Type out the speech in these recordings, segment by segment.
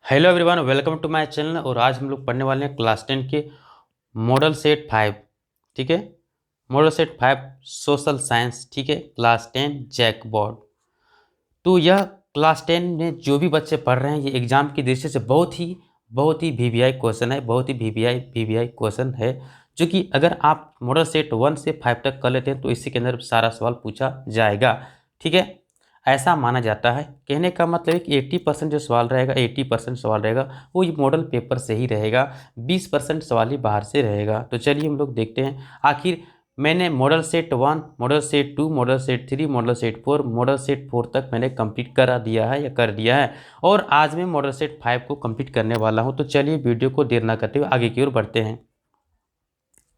Hello everyone, welcome to my channel. और आज हम लोग पढ़ने वाले हैं क्लास 10 के मॉडल सेट 5। ठीक है, मॉडल सेट 5 सोशल साइंस। ठीक है, क्लास 10 जैक बोर्ड। तो यह क्लास 10 में जो भी बच्चे पढ़ रहे हैं, ये एग्जाम की दृष्टि से बहुत ही वीवीआई क्वेश्चन है, बहुत ही वीवीआई क्वेश्चन है, जो कि अगर आप मॉडल सेट 1 से 5 तक कर लेते हैं तो इसी के अंदर सारा सवाल पूछा जाएगा। ठीक है, ऐसा माना जाता है। कहने का मतलब है कि 80% जो सवाल रहेगा, 80% सवाल रहेगा वो ये मॉडल पेपर से ही रहेगा, 20% सवाल ही बाहर से रहेगा। तो चलिए हम लोग देखते हैं आखिर मैंने model set 1, model set 2, model set 3, model set 4, model set 4 तक मैंने कंप्लीट करा दिया है या कर दिया है, और आज मैं मॉडल सेट 5 को कंप्लीट करने वाला हूं। तो चलिए वीडियो को देर ना करते हुए आगे की ओर बढ़ते हैं।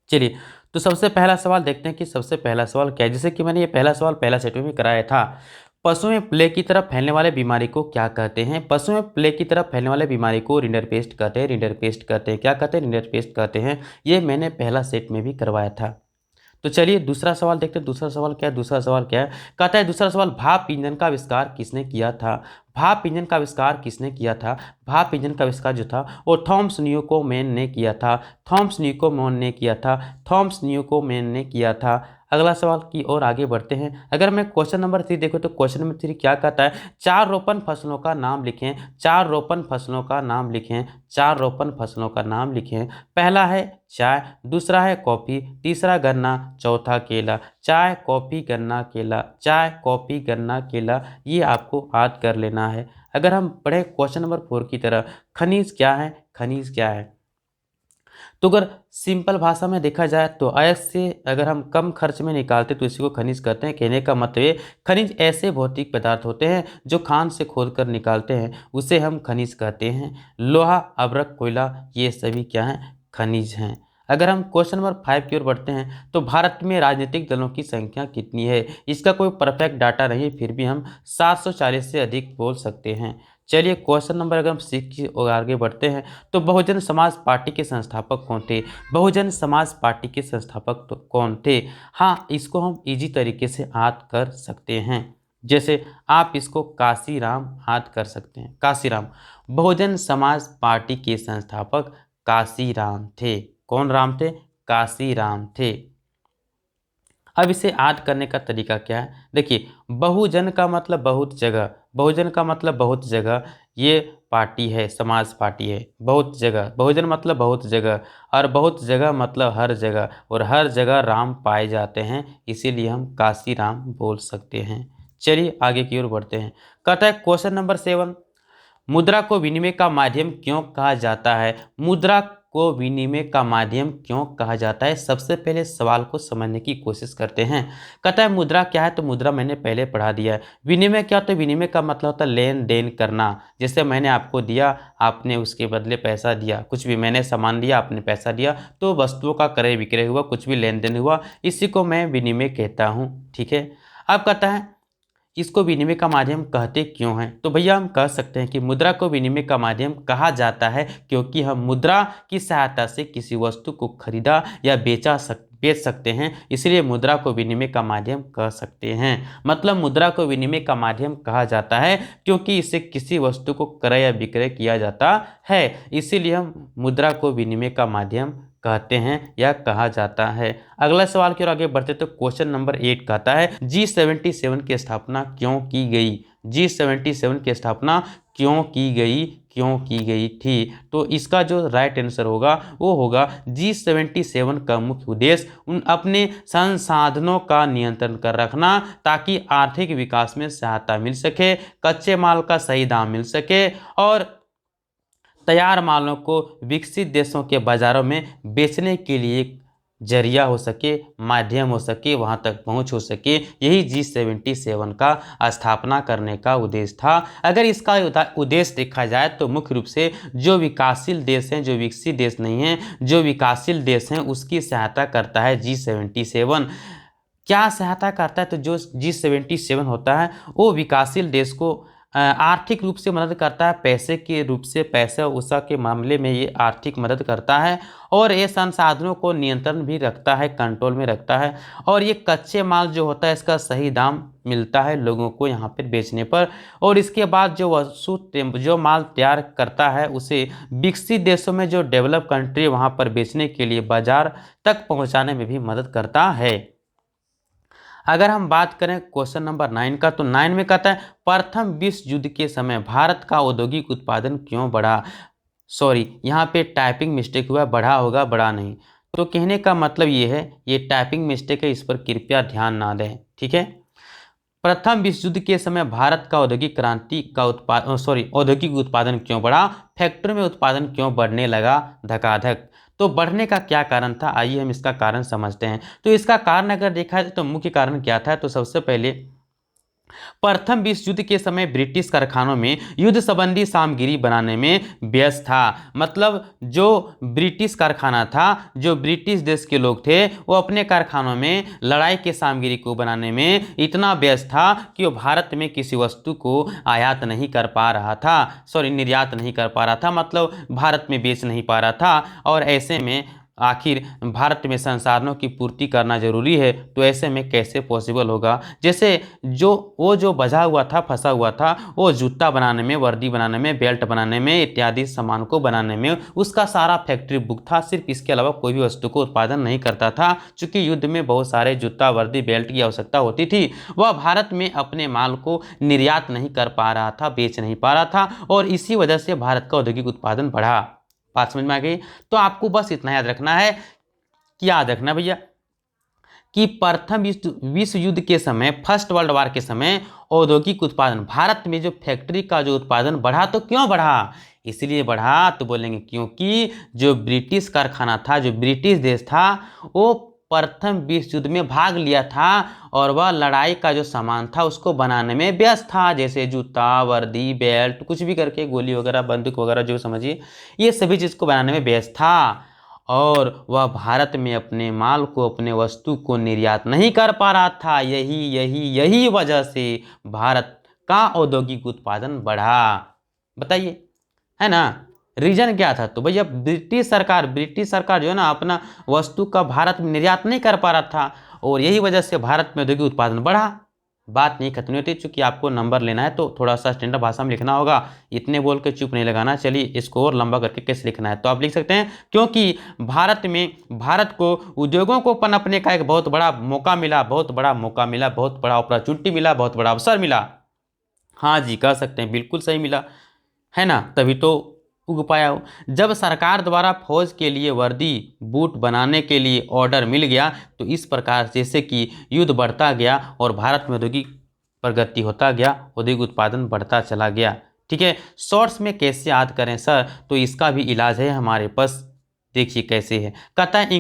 चलिए, तो सबसे पहला सवाल देखते हैं कि सबसे पहला सवाल क्या है। जैसे कि मैंने ये पहला सवाल पहला सेट में कराया था। पशु में प्लेग की तरफ फैलने वाले बीमारी को क्या कहते हैं? पशु में प्लेग की तरफ फैलने वाले बीमारी को रिंडरपेस्ट कहते हैं। रिंडरपेस्ट कहते हैं, क्या कहते हैं? रिंडरपेस्ट कहते हैं। ये मैंने पहला सेट में भी करवाया था। तो चलिए दूसरा सवाल देखते हैं। दूसरा सवाल क्या है? दूसरा सवाल क्या है? कहता है दूसरा सवाल, भाप इंजन का आविष्कार किसने किया था? भाप इंजन का आविष्कार किसने किया था? भाप इंजन का आविष्कार जो था वो थॉमस न्यूकोमेन ने किया था। थॉमस न्यूकोमेन ने किया था। थॉमस न्यूकोमेन ने किया था। अगला सवाल की ओर आगे बढ़ते हैं। अगर मैं क्वेश्चन नंबर 3 देखो तो क्वेश्चन नंबर 3 क्या कहता है? चार रोपण फसलों का नाम लिखें। चार रोपण फसलों का नाम लिखें। चार रोपण फसलों का नाम लिखें। पहला है चाय, दूसरा है कॉफ़ी, तीसरा गन्ना, चौथा केला। चाय, कॉफ़ी, गन्ना, केला। चाय, कॉफ़ी, गन्ना, केला, ये आपको याद कर लेना है। अगर हम पढ़े क्वेश्चन नंबर 4 की तरह, खनिज क्या है? खनिज क्या है? तो अगर सिंपल भाषा में देखा जाए तो अयस्क से अगर हम कम खर्च में निकालते तो इसी को खनिज कहते हैं। कहने का मतलब ये, खनिज ऐसे भौतिक पदार्थ होते हैं जो खान से खोद कर निकालते हैं, उसे हम खनिज कहते हैं। लोहा, अब्रक, कोयला, ये सभी क्या हैं? खनिज हैं। अगर हम क्वेश्चन नंबर 5 की ओर बढ़ते हैं तो भारत में राजनीतिक दलों की संख्या कितनी है? इसका कोई परफेक्ट डाटा नहीं है, फिर भी हम 740 से अधिक बोल सकते हैं। चलिए क्वेश्चन नंबर अगर हम 6 की ओर आगे बढ़ते हैं तो बहुजन समाज पार्टी के संस्थापक कौन थे? बहुजन समाज पार्टी के संस्थापक तो कौन थे? हाँ, इसको हम इजी तरीके से याद कर सकते हैं। जैसे आप इसको काशीराम याद कर सकते हैं। काशीराम, बहुजन समाज पार्टी के संस्थापक काशीराम थे। कौन राम थे? काशीराम थे। अब इसे याद करने का तरीका क्या है? देखिए, बहुजन का मतलब बहुत जगह, बहुजन का मतलब बहुत जगह, ये पार्टी है, समाज पार्टी है। बहुत जगह, बहुजन मतलब बहुत जगह, और बहुत जगह मतलब हर जगह, और हर जगह राम पाए जाते हैं, इसीलिए हम काशी राम बोल सकते हैं। चलिए आगे की ओर बढ़ते हैं। कहता है क्वेश्चन नंबर 7, मुद्रा को विनिमय का माध्यम क्यों कहा जाता है? मुद्रा को विनिमय का माध्यम क्यों कहा जाता है? सबसे पहले सवाल को समझने की कोशिश करते हैं। कहता है मुद्रा क्या है? तो मुद्रा मैंने पहले पढ़ा दिया है। विनिमय क्या होता है? विनिमय का मतलब होता है लेन देन करना। जैसे मैंने आपको दिया, आपने उसके बदले पैसा दिया, कुछ भी मैंने सामान दिया, आपने पैसा दिया, तो वस्तुओं का क्रय विक्रय हुआ, कुछ भी लेन देन हुआ, इसी को मैं विनिमय कहता हूँ। ठीक है, अब कहता है इसको विनिमय का माध्यम कहते क्यों हैं? तो भैया हम कह सकते हैं कि मुद्रा को विनिमय का माध्यम कहा जाता है क्योंकि हम मुद्रा की सहायता से किसी वस्तु को खरीदा या बेच सकते हैं, इसलिए मुद्रा को विनिमय का माध्यम कह सकते हैं। मतलब मुद्रा को विनिमय का माध्यम कहा जाता है क्योंकि इससे किसी वस्तु को क्रय या विक्रय किया जाता है, इसीलिए हम मुद्रा को विनिमय का माध्यम कहते हैं या कहा जाता है। अगला सवाल की ओर आगे बढ़ते तो क्वेश्चन नंबर 8 कहता है G77 की स्थापना क्यों की गई? G77 की स्थापना क्यों की गई? क्यों की गई थी? तो इसका जो राइट आंसर होगा वो होगा G77 का मुख्य उद्देश्य उन अपने संसाधनों का नियंत्रण कर रखना, ताकि आर्थिक विकास में सहायता मिल सके, कच्चे माल का सही दाम मिल सके, और तैयार मालों को विकसित देशों के बाजारों में बेचने के लिए एक जरिया हो सके, माध्यम हो सके, वहां तक पहुंच हो सके। यही G77 का स्थापना करने का उद्देश्य था। अगर इसका उद्देश्य देखा जाए तो मुख्य रूप से जो विकासशील देश हैं, जो विकसित देश नहीं हैं, जो विकासशील देश हैं, उसकी सहायता करता है G77। क्या सहायता करता है? तो जो G77 होता है वो विकासशील देश को आर्थिक रूप से मदद करता है, पैसे के रूप से, पैसा उसा के मामले में ये आर्थिक मदद करता है और ये संसाधनों को नियंत्रण भी रखता है, कंट्रोल में रखता है। और ये कच्चे माल जो होता है इसका सही दाम मिलता है लोगों को यहाँ पर बेचने पर, और इसके बाद जो माल तैयार करता है उसे विकसित देशों में, जो डेवलप कंट्री वहाँ पर बेचने के लिए बाजार तक पहुँचाने में भी मदद करता है। अगर हम बात करें क्वेश्चन नंबर 9 का, तो 9 में कहता है प्रथम विश्व युद्ध के समय भारत का औद्योगिक उत्पादन क्यों बढ़ा। सॉरी, यहाँ पे टाइपिंग मिस्टेक हुआ, बढ़ा होगा, बढ़ा नहीं। तो कहने का मतलब ये है, ये टाइपिंग मिस्टेक है, इस पर कृपया ध्यान ना दें, ठीक है। प्रथम विश्व युद्ध के समय भारत का औद्योगिक उत्पादन क्यों बढ़ा, फैक्ट्री में उत्पादन क्यों बढ़ने लगा धकाधक। तो बढ़ने का क्या कारण था, आइए हम इसका कारण समझते हैं। तो इसका कारण अगर देखा जाए तो मुख्य कारण क्या था, तो सबसे पहले प्रथम विश्व युद्ध के समय ब्रिटिश कारखानों में युद्ध संबंधी सामग्री बनाने में व्यस्त था। मतलब जो ब्रिटिश कारखाना था, जो ब्रिटिश देश के लोग थे, वो अपने कारखानों में लड़ाई के सामग्री को बनाने में इतना व्यस्त था कि वो भारत में किसी वस्तु को आयात नहीं कर पा रहा था, निर्यात नहीं कर पा रहा था, मतलब भारत में बेच नहीं पा रहा था। और ऐसे में आखिर भारत में संसाधनों की पूर्ति करना जरूरी है, तो ऐसे में कैसे पॉसिबल होगा। जैसे जो बचा हुआ था, फंसा हुआ था, वो जूता बनाने में, वर्दी बनाने में, बेल्ट बनाने में, इत्यादि सामान को बनाने में उसका सारा फैक्ट्री बुक था। सिर्फ इसके अलावा कोई भी वस्तु को उत्पादन नहीं करता था। चूंकि युद्ध में बहुत सारे जूता, वर्दी, बेल्ट की आवश्यकता होती थी, वह भारत में अपने माल को निर्यात नहीं कर पा रहा था, बेच नहीं पा रहा था, और इसी वजह से भारत का औद्योगिक उत्पादन बढ़ा। बात समझ में आ गई। तो आपको बस इतना याद रखना है, कि याद रखना भैया, कि प्रथम विश्व युद्ध के समय, फर्स्ट वर्ल्ड वार के समय औद्योगिक उत्पादन, भारत में जो फैक्ट्री का जो उत्पादन बढ़ा, तो क्यों बढ़ा, इसलिए बढ़ा, तो बोलेंगे क्योंकि जो ब्रिटिश कारखाना था, जो ब्रिटिश देश था, वो प्रथम विश्व युद्ध में भाग लिया था और वह लड़ाई का जो सामान था उसको बनाने में व्यस्त था। जैसे जूता, वर्दी, बेल्ट, कुछ भी करके, गोली वगैरह, बंदूक वगैरह, जो समझिए, ये सभी चीज़ को बनाने में व्यस्त था। और वह भारत में अपने माल को, अपने वस्तु को निर्यात नहीं कर पा रहा था। यही वजह से भारत का औद्योगिक उत्पादन बढ़ा। बताइए, है ना, रीजन क्या था। तो भैया ब्रिटिश सरकार जो है ना, अपना वस्तु का भारत में निर्यात नहीं कर पा रहा था, और यही वजह से भारत में औद्योगिक उत्पादन बढ़ा। बात नहीं खत्म होती, चूंकि आपको नंबर लेना है तो थोड़ा सा स्टैंडर्ड भाषा में लिखना होगा, इतने बोल के चुप नहीं लगाना। चलिए इसको और लंबा करके कैसे लिखना है, तो आप लिख सकते हैं, क्योंकि भारत को उद्योगों को पनपने का एक बहुत बड़ा मौका मिला, बहुत बड़ा अपॉर्चुनिटी मिला, बहुत बड़ा अवसर मिला। हाँ जी, कह सकते हैं, बिल्कुल सही मिला, है ना, तभी तो उग पाया हो। जब सरकार द्वारा फौज के लिए वर्दी, बूट बनाने के लिए ऑर्डर मिल गया, तो इस प्रकार जैसे कि युद्ध बढ़ता गया और भारत में औद्योगिक प्रगति होता गया, औद्योगिक उत्पादन बढ़ता चला गया। ठीक है, शॉर्ट्स में कैसे याद करें सर, तो इसका भी इलाज है हमारे पास। देखिए कैसे है, कहता है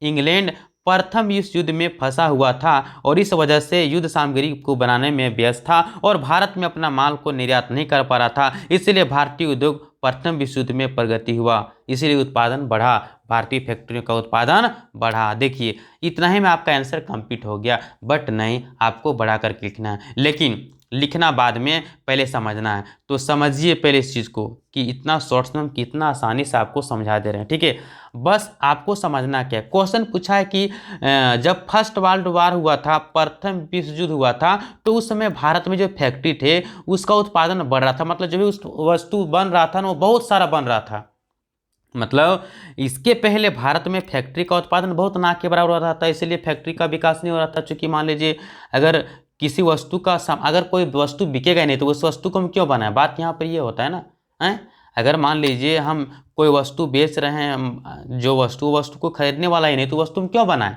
इंग्लैंड प्रथम विश्व युद्ध में फंसा हुआ था और इस वजह से युद्ध सामग्री को बनाने में व्यस्त था और भारत में अपना माल को निर्यात नहीं कर पा रहा था। इसलिए भारतीय उद्योग प्रथम विश्व युद्ध में प्रगति हुआ, इसीलिए उत्पादन बढ़ा, भारतीय फैक्ट्रियों का उत्पादन बढ़ा। देखिए इतना ही में आपका आंसर कंप्लीट हो गया, बट नहीं, आपको बढ़ा कर लिखना है, लेकिन लिखना बाद में, पहले समझना है। तो समझिए पहले इस चीज़ को, कि इतना शॉर्ट्स में हम कितना आसानी से आपको समझा दे रहे हैं। ठीक है, बस आपको समझना क्या है। क्वेश्चन पूछा है कि जब फर्स्ट वर्ल्ड वार हुआ था, प्रथम विश्व युद्ध हुआ था, तो उस समय भारत में जो फैक्ट्री थे उसका उत्पादन बढ़ रहा था, मतलब जो भी उस वस्तु बन रहा था ना, वो बहुत सारा बन रहा था। मतलब इसके पहले भारत में फैक्ट्री का उत्पादन बहुत ना के बराबर हो रहा था, इसलिए फैक्ट्री का विकास नहीं हो रहा था। चूँकि मान लीजिए अगर किसी वस्तु का अगर कोई वस्तु बिकेगा नहीं तो उस वस्तु को हम क्यों बनाएं, बात यहाँ पर ये होता है ना, हैं। अगर मान लीजिए हम कोई वस्तु बेच रहे हैं, जो वस्तु को खरीदने वाला ही नहीं, तो वस्तु हम क्यों बनाएं।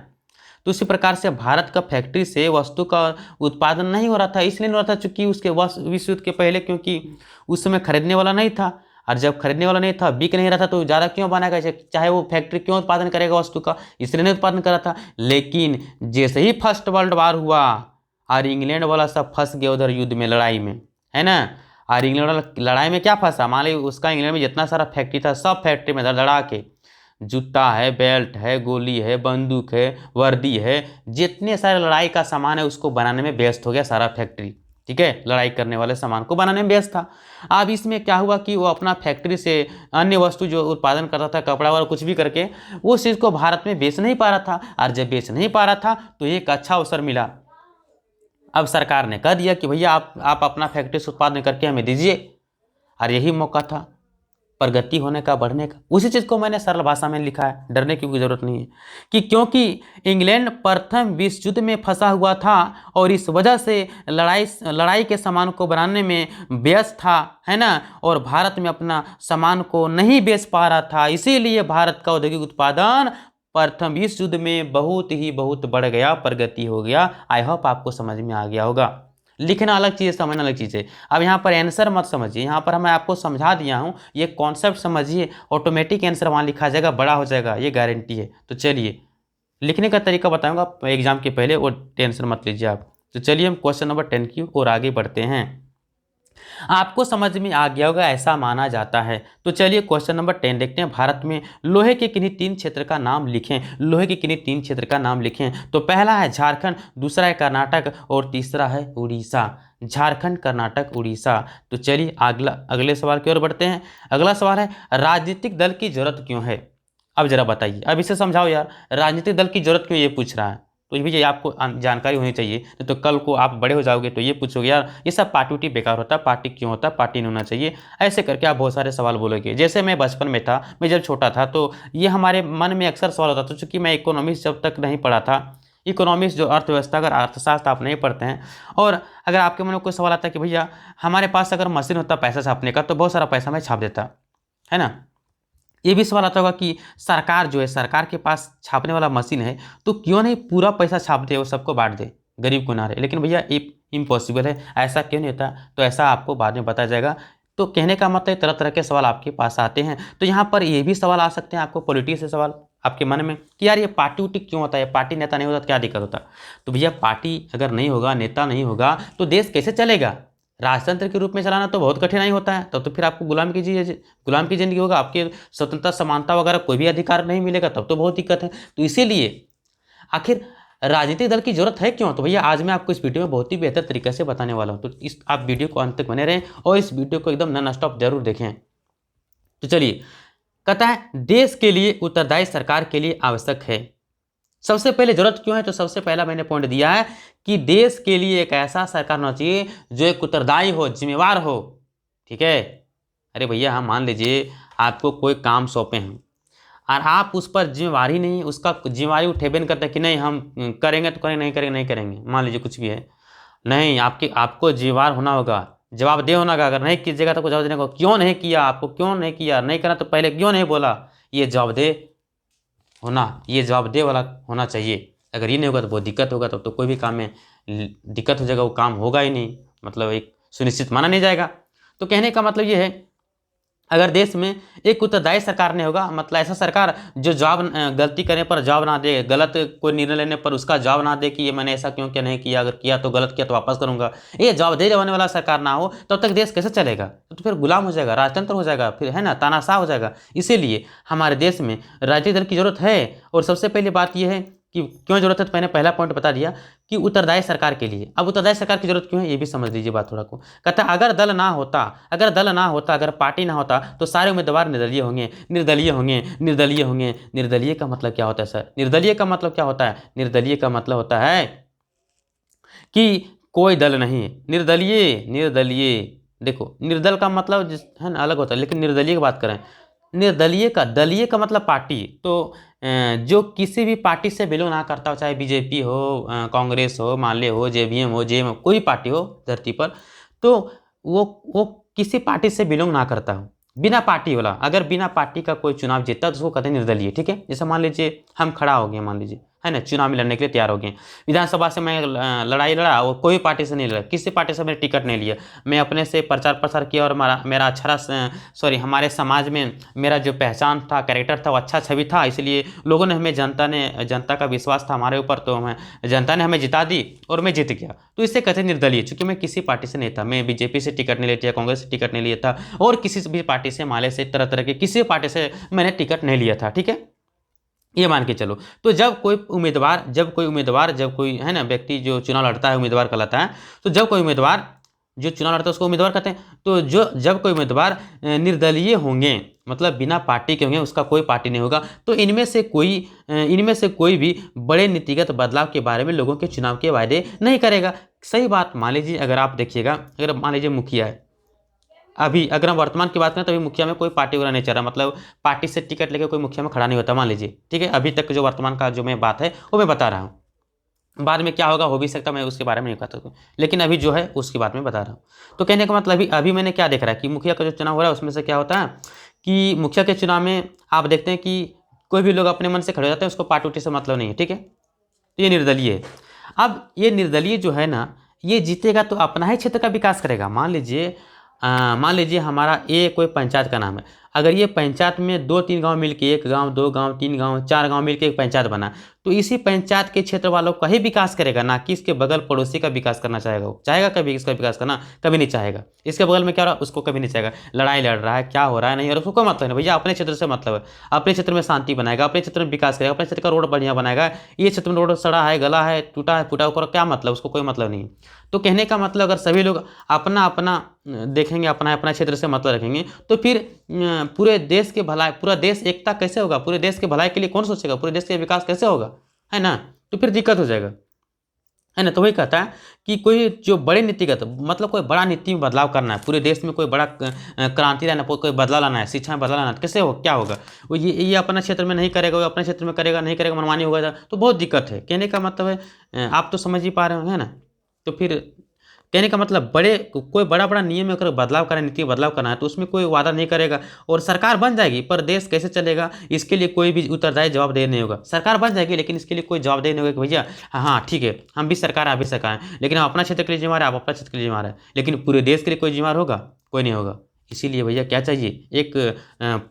तो उसी प्रकार से भारत का फैक्ट्री से वस्तु का उत्पादन नहीं हो रहा था, इसलिए नहीं हो रहा था चूँकि उसके विश्व युद्ध के पहले, क्योंकि उस समय खरीदने वाला नहीं था, और जब खरीदने वाला नहीं था, बिक नहीं रहा था, तो ज़्यादा क्यों बनाएगा, चाहे वो फैक्ट्री क्यों उत्पादन करेगा वस्तु का, इसलिए नहीं उत्पादन कर रहा था। लेकिन जैसे ही फर्स्ट वर्ल्ड वार हुआ और इंग्लैंड वाला सब फंस गया उधर युद्ध में, लड़ाई में, है ना, और इंग्लैंड वाला लड़ाई में क्या फंसा, मान लीजिए उसका इंग्लैंड में जितना सारा फैक्ट्री था, सब फैक्ट्री में लड़ा के, जूता है, बेल्ट है, गोली है, बंदूक है, वर्दी है, जितने सारे लड़ाई का सामान है उसको बनाने में व्यस्त हो गया सारा फैक्ट्री। ठीक है, लड़ाई करने वाले सामान को बनाने में व्यस्त था। अब इसमें क्या हुआ कि वो अपना फैक्ट्री से अन्य वस्तु जो उत्पादन करता था, कपड़ा वाला कुछ भी करके, वो चीज़ को भारत में बेच नहीं पा रहा था। और जब बेच नहीं पा रहा था तो एक अच्छा अवसर मिला। अब सरकार ने कह दिया कि भैया आप अपना फैक्ट्री से उत्पादन करके हमें दीजिए, और यही मौका था प्रगति होने का, बढ़ने का। उसी चीज़ को मैंने सरल भाषा में लिखा है, डरने की कोई ज़रूरत नहीं है कि क्योंकि इंग्लैंड प्रथम विश्व युद्ध में फंसा हुआ था और इस वजह से लड़ाई के सामान को बनाने में व्यस्त था, है ना, और भारत में अपना सामान को नहीं बेच पा रहा था। इसीलिए भारत का औद्योगिक उत्पादन प्रथम विश्व युद्ध में बहुत बढ़ गया, प्रगति हो गया। आई होप आपको समझ में आ गया होगा। लिखना अलग चीज़ है, समझना अलग चीज़ है। अब यहाँ पर आंसर मत समझिए, यहाँ पर मैं आपको समझा दिया हूँ, ये कॉन्सेप्ट समझिए, ऑटोमेटिक आंसर वहाँ लिखा जाएगा, बड़ा हो जाएगा, ये गारंटी है। तो चलिए लिखने का तरीका बताऊँगा एग्जाम के पहले, और टेंशन मत लीजिए आप। तो चलिए हम क्वेश्चन नंबर 10 की ओर आगे बढ़ते हैं। आपको समझ में आ गया होगा, ऐसा माना जाता है। तो चलिए क्वेश्चन नंबर 10 देखते हैं। भारत में लोहे के किन्हीं 3 क्षेत्र का नाम लिखें। लोहे के किन्हीं 3 क्षेत्र का नाम लिखें। तो पहला है झारखंड, दूसरा है कर्नाटक, और तीसरा है उड़ीसा। झारखंड, कर्नाटक, उड़ीसा। तो चलिए अगले सवाल की ओर बढ़ते हैं। अगला सवाल है, राजनीतिक दल की जरूरत क्यों है? अब जरा बताइए, अब इसे समझाओ यार, राजनीतिक दल की जरूरत क्यों, ये पूछ रहा है। तो ये भी आपको जानकारी होनी चाहिए, नहीं तो कल को आप बड़े हो जाओगे तो ये पूछोगे यार ये सब पार्टी उटी बेकार होता है, पार्टी क्यों होता है, पार्टी नहीं होना चाहिए, ऐसे करके आप बहुत सारे सवाल बोलोगे। जैसे मैं बचपन में था, मैं जब छोटा था तो ये हमारे मन में अक्सर सवाल होता था, चूँकि मैं इकोनॉमिक्स जब तक नहीं पढ़ा था, इकोनॉमिक्स जो अर्थव्यवस्था, अगर अर्थशास्त्र आप नहीं पढ़ते हैं, और अगर आपके मन में कोई सवाल आता है कि भैया हमारे पास अगर मशीन होता पैसा छापने का तो बहुत सारा पैसा मैं छाप देता, है ना। ये भी सवाल आता होगा कि सरकार जो है, सरकार के पास छापने वाला मशीन है तो क्यों नहीं पूरा पैसा छाप दे, वो सबको बांट दे, गरीब को ना रहे। लेकिन भैया इम्पॉसिबल है, ऐसा क्यों नहीं होता, तो ऐसा आपको बाद में बताया जाएगा। तो कहने का मतलब तरह तरह के सवाल आपके पास आते हैं। तो यहाँ पर ये भी सवाल आ सकते हैं आपको, पॉलिटिक्स से सवाल आपके मन में कि यार ये पार्टी उटी क्यों होता है, पार्टी नेता नहीं होता तो क्या दिक्कत होता। तो भैया पार्टी अगर नहीं होगा, नेता नहीं होगा तो देश कैसे चलेगा। राजतंत्र के रूप में चलाना तो बहुत कठिनाई होता है, तब तो फिर आपको गुलाम की ज़िंदगी होगा, आपके स्वतंत्रता समानता वगैरह कोई भी अधिकार नहीं मिलेगा, तब तो बहुत दिक्कत है। तो इसीलिए आखिर राजनीतिक दल की जरूरत है क्यों, तो भैया आज मैं आपको इस वीडियो में बहुत ही बेहतर तरीके से बताने वाला हूँ। तो आप वीडियो को अंत तक बने रहें और इस वीडियो को एकदम नॉन स्टॉप जरूर देखें। तो चलिए, कहता है देश के लिए उत्तरदायी सरकार के लिए आवश्यक है। सबसे पहले जरूरत क्यों है, तो सबसे पहला मैंने पॉइंट दिया है कि देश के लिए एक ऐसा सरकार होना चाहिए जो एक उत्तरदायी हो, जिम्मेवार हो। ठीक है, अरे भैया हम मान लीजिए आपको कोई काम सौंपे हैं और आप उस पर जिम्मेवारी नहीं, उसका जिम्मेवारी उठेबे नहीं करते कि नहीं हम करेंगे तो करेंगे, नहीं करेंगे नहीं करेंगे, मान लीजिए कुछ भी है, नहीं आपको जिम्मेवार होना होगा, जवाबदेह होना होगा। अगर नहीं कीजिएगा तो कुछ जवाब देने को, क्यों नहीं किया, आपको क्यों नहीं किया, नहीं करना तो पहले क्यों नहीं बोला, ये जवाबदेह होना, ये जवाबदेह वाला होना चाहिए। अगर ये नहीं होगा तो बहुत दिक्कत होगा, तब तो कोई भी काम में दिक्कत हो जाएगा, वो काम होगा ही नहीं, मतलब एक सुनिश्चित माना नहीं जाएगा। तो कहने का मतलब ये है, अगर देश में एक उत्तरदायी सरकार नहीं होगा, मतलब ऐसा सरकार जो गलती करने पर जवाब ना दे, गलत कोई निर्णय लेने पर उसका जवाब ना दे कि ये मैंने ऐसा क्यों किया, नहीं किया, अगर किया तो गलत किया तो वापस करूंगा, ये जवाबदेही होने वाला सरकार ना हो, तब तक देश कैसे चलेगा। तो फिर गुलाम हो जाएगा, राजतंत्र हो जाएगा, फिर है ना, तानाशाह हो जाएगा। इसीलिए हमारे देश में राजनीतिक दल की जरूरत है। और सबसे पहली बात यह है कि क्यों जरूरत है, तो मैंने पहला पॉइंट बता दिया कि उत्तरदायी सरकार के लिए। अब उत्तरदायी सरकार की जरूरत क्यों है, ये भी समझ लीजिए बात थोड़ा को। कहता है अगर दल ना होता, अगर पार्टी ना होता तो सारे उम्मीदवार निर्दलीय होंगे। निर्दलीय का मतलब क्या होता है सर, निर्दलीय का मतलब क्या होता है, निर्दलीय का मतलब होता है कि कोई दल नहीं। निर्दलीय देखो, निर्दल का मतलब है ना अलग होता है, लेकिन निर्दलीय की बात करें, दलीय का मतलब पार्टी। तो जो किसी भी पार्टी से बिलोंग ना करता हो, चाहे बीजेपी हो, कांग्रेस हो, माले हो, जेवीएम हो, जेएम हो, कोई पार्टी हो धरती पर, तो वो किसी पार्टी से बिलोंग ना करता हो, बिना पार्टी वाला। अगर बिना पार्टी का कोई चुनाव जीतता तो उसको कहते हैं निर्दलीय। ठीक है, जैसे मान लीजिए हम खड़ा हो गए, मान लीजिए है ना, चुनाव में लड़ने के लिए तैयार हो गए, विधानसभा से मैं लड़ाई लड़ा और कोई पार्टी से नहीं लड़ा, किसी पार्टी से मैंने टिकट नहीं लिया, मैं अपने से प्रचार प्रसार किया और मेरा हमारे समाज में मेरा जो पहचान था, कैरेक्टर था, वो अच्छा छवि था, इसलिए लोगों ने हमें, जनता का विश्वास था हमारे ऊपर, तो जनता ने हमें जिता दी और मैं जीत गया। तो इससे कहते हैं निर्दलीय, चूंकि मैं किसी पार्टी से नहीं था, मैं बीजेपी से टिकट नहीं लिया, कांग्रेस से टिकट नहीं लिया था, और किसी भी पार्टी से, माले से, तरह तरह के किसी पार्टी से मैंने टिकट नहीं लिया था। ठीक है, ये मान के चलो। तो जब कोई उम्मीदवार, जब कोई है ना व्यक्ति जो चुनाव लड़ता है, उम्मीदवार कहलाता है, तो जब कोई उम्मीदवार जो चुनाव लड़ता है उसको उम्मीदवार कहते हैं। तो जो जब कोई उम्मीदवार निर्दलीय होंगे, मतलब बिना पार्टी के होंगे, उसका कोई पार्टी नहीं होगा, तो इनमें से कोई भी बड़े नीतिगत बदलाव के बारे में लोगों के चुनाव के वायदे नहीं करेगा। सही बात। मान लीजिए अगर आप देखिएगा, अगर मान लीजिए मुखिया है, अभी अगर हम वर्तमान की बात करें तो अभी मुखिया में कोई पार्टी वगैरह नहीं चल रहा, मतलब पार्टी से टिकट लेके कोई मुखिया में खड़ा नहीं होता, मान लीजिए, ठीक है। अभी तक जो वर्तमान का जो मैं बात है वो मैं बता रहा हूँ, बाद में क्या होगा हो भी सकता, मैं उसके बारे में नहीं कहता हूँ, लेकिन अभी जो है उसके बारे में बता रहा हूँ। तो कहने का मतलब अभी मैंने क्या देख रहा है कि मुखिया का जो चुनाव हो रहा है उसमें से क्या होता है कि मुखिया के चुनाव में आप देखते हैं कि कोई भी लोग अपने मन से खड़े हो जाते हैं, उसको पार्टी उर्टी से मतलब नहीं है, ठीक है। तो ये निर्दलीय है। अब ये निर्दलीय जो है ना, ये जीतेगा तो अपना ही क्षेत्र का विकास करेगा। मान लीजिए हमारा ये कोई पंचायत का नाम है, अगर ये पंचायत में 2-3 गांव मिलके, 1 गांव 2 गांव 3 गांव 4 गांव मिलके एक पंचायत बना, तो इसी पंचायत के क्षेत्र वालों का ही विकास करेगा, ना कि इसके बगल पड़ोसी का विकास करना चाहेगा। वो चाहेगा कभी इसका विकास करना? कभी नहीं चाहेगा। इसके बगल में क्या हो रहा है उसको कभी नहीं चाहेगा, लड़ाई लड़ रहा है, क्या हो रहा है नहीं हो रहा, उसको कोई मतलब नहीं। भैया अपने क्षेत्र से मतलब है, अपने क्षेत्र में शांति बनाएगा, अपने क्षेत्र में विकास करेगा, अपने क्षेत्र का रोड बढ़िया बनाएगा। ये क्षेत्र में रोड सड़ा है, गला है, टूटा है, फूटा हुआ, क्या मतलब, उसको कोई मतलब नहीं। तो कहने का मतलब अगर सभी लोग अपना अपना देखेंगे, अपना अपना क्षेत्र से मतलब रखेंगे, तो फिर पूरे देश के भलाई, पूरा देश एकता कैसे होगा? पूरे देश के भलाई के लिए कौन सोचेगा? पूरे देश के विकास कैसे होगा? है ना। तो फिर दिक्कत हो जाएगा, है ना। तो वही कहता है कि कोई जो बड़े नीतिगत, मतलब कोई बड़ा नीति में बदलाव करना है, पूरे देश में कोई बड़ा क्रांति लाना, कोई बदलाव लाना है, शिक्षा में बदलाव लाना है, तो कैसे हो, क्या होगा? वो ये अपना क्षेत्र में नहीं करेगा, वो अपने क्षेत्र में करेगा, नहीं करेगा, मनमानी होगा, तो बहुत दिक्कत है। कहने का मतलब है आप तो समझ ही पा रहे हो, है ना। तो फिर कहने का मतलब कोई बड़ा बड़ा नियम में अगर बदलाव करना, नीति में बदलाव करना है, तो उसमें कोई वादा नहीं करेगा, और सरकार बन जाएगी पर देश कैसे चलेगा इसके लिए कोई भी उत्तरदायी जवाबदेह नहीं होगा। सरकार बन जाएगी लेकिन इसके लिए कोई जवाबदेह नहीं होगा कि भैया हाँ ठीक है हम भी सरकार, आप भी सरकार हैं, लेकिन हम अपना क्षेत्र के लिए जिम्मेदार है, आप अपना क्षेत्र के लिए जिम्मेदार है, लेकिन पूरे देश के लिए कोई जिम्मेदार होगा? कोई नहीं होगा। इसीलिए भैया क्या चाहिए, एक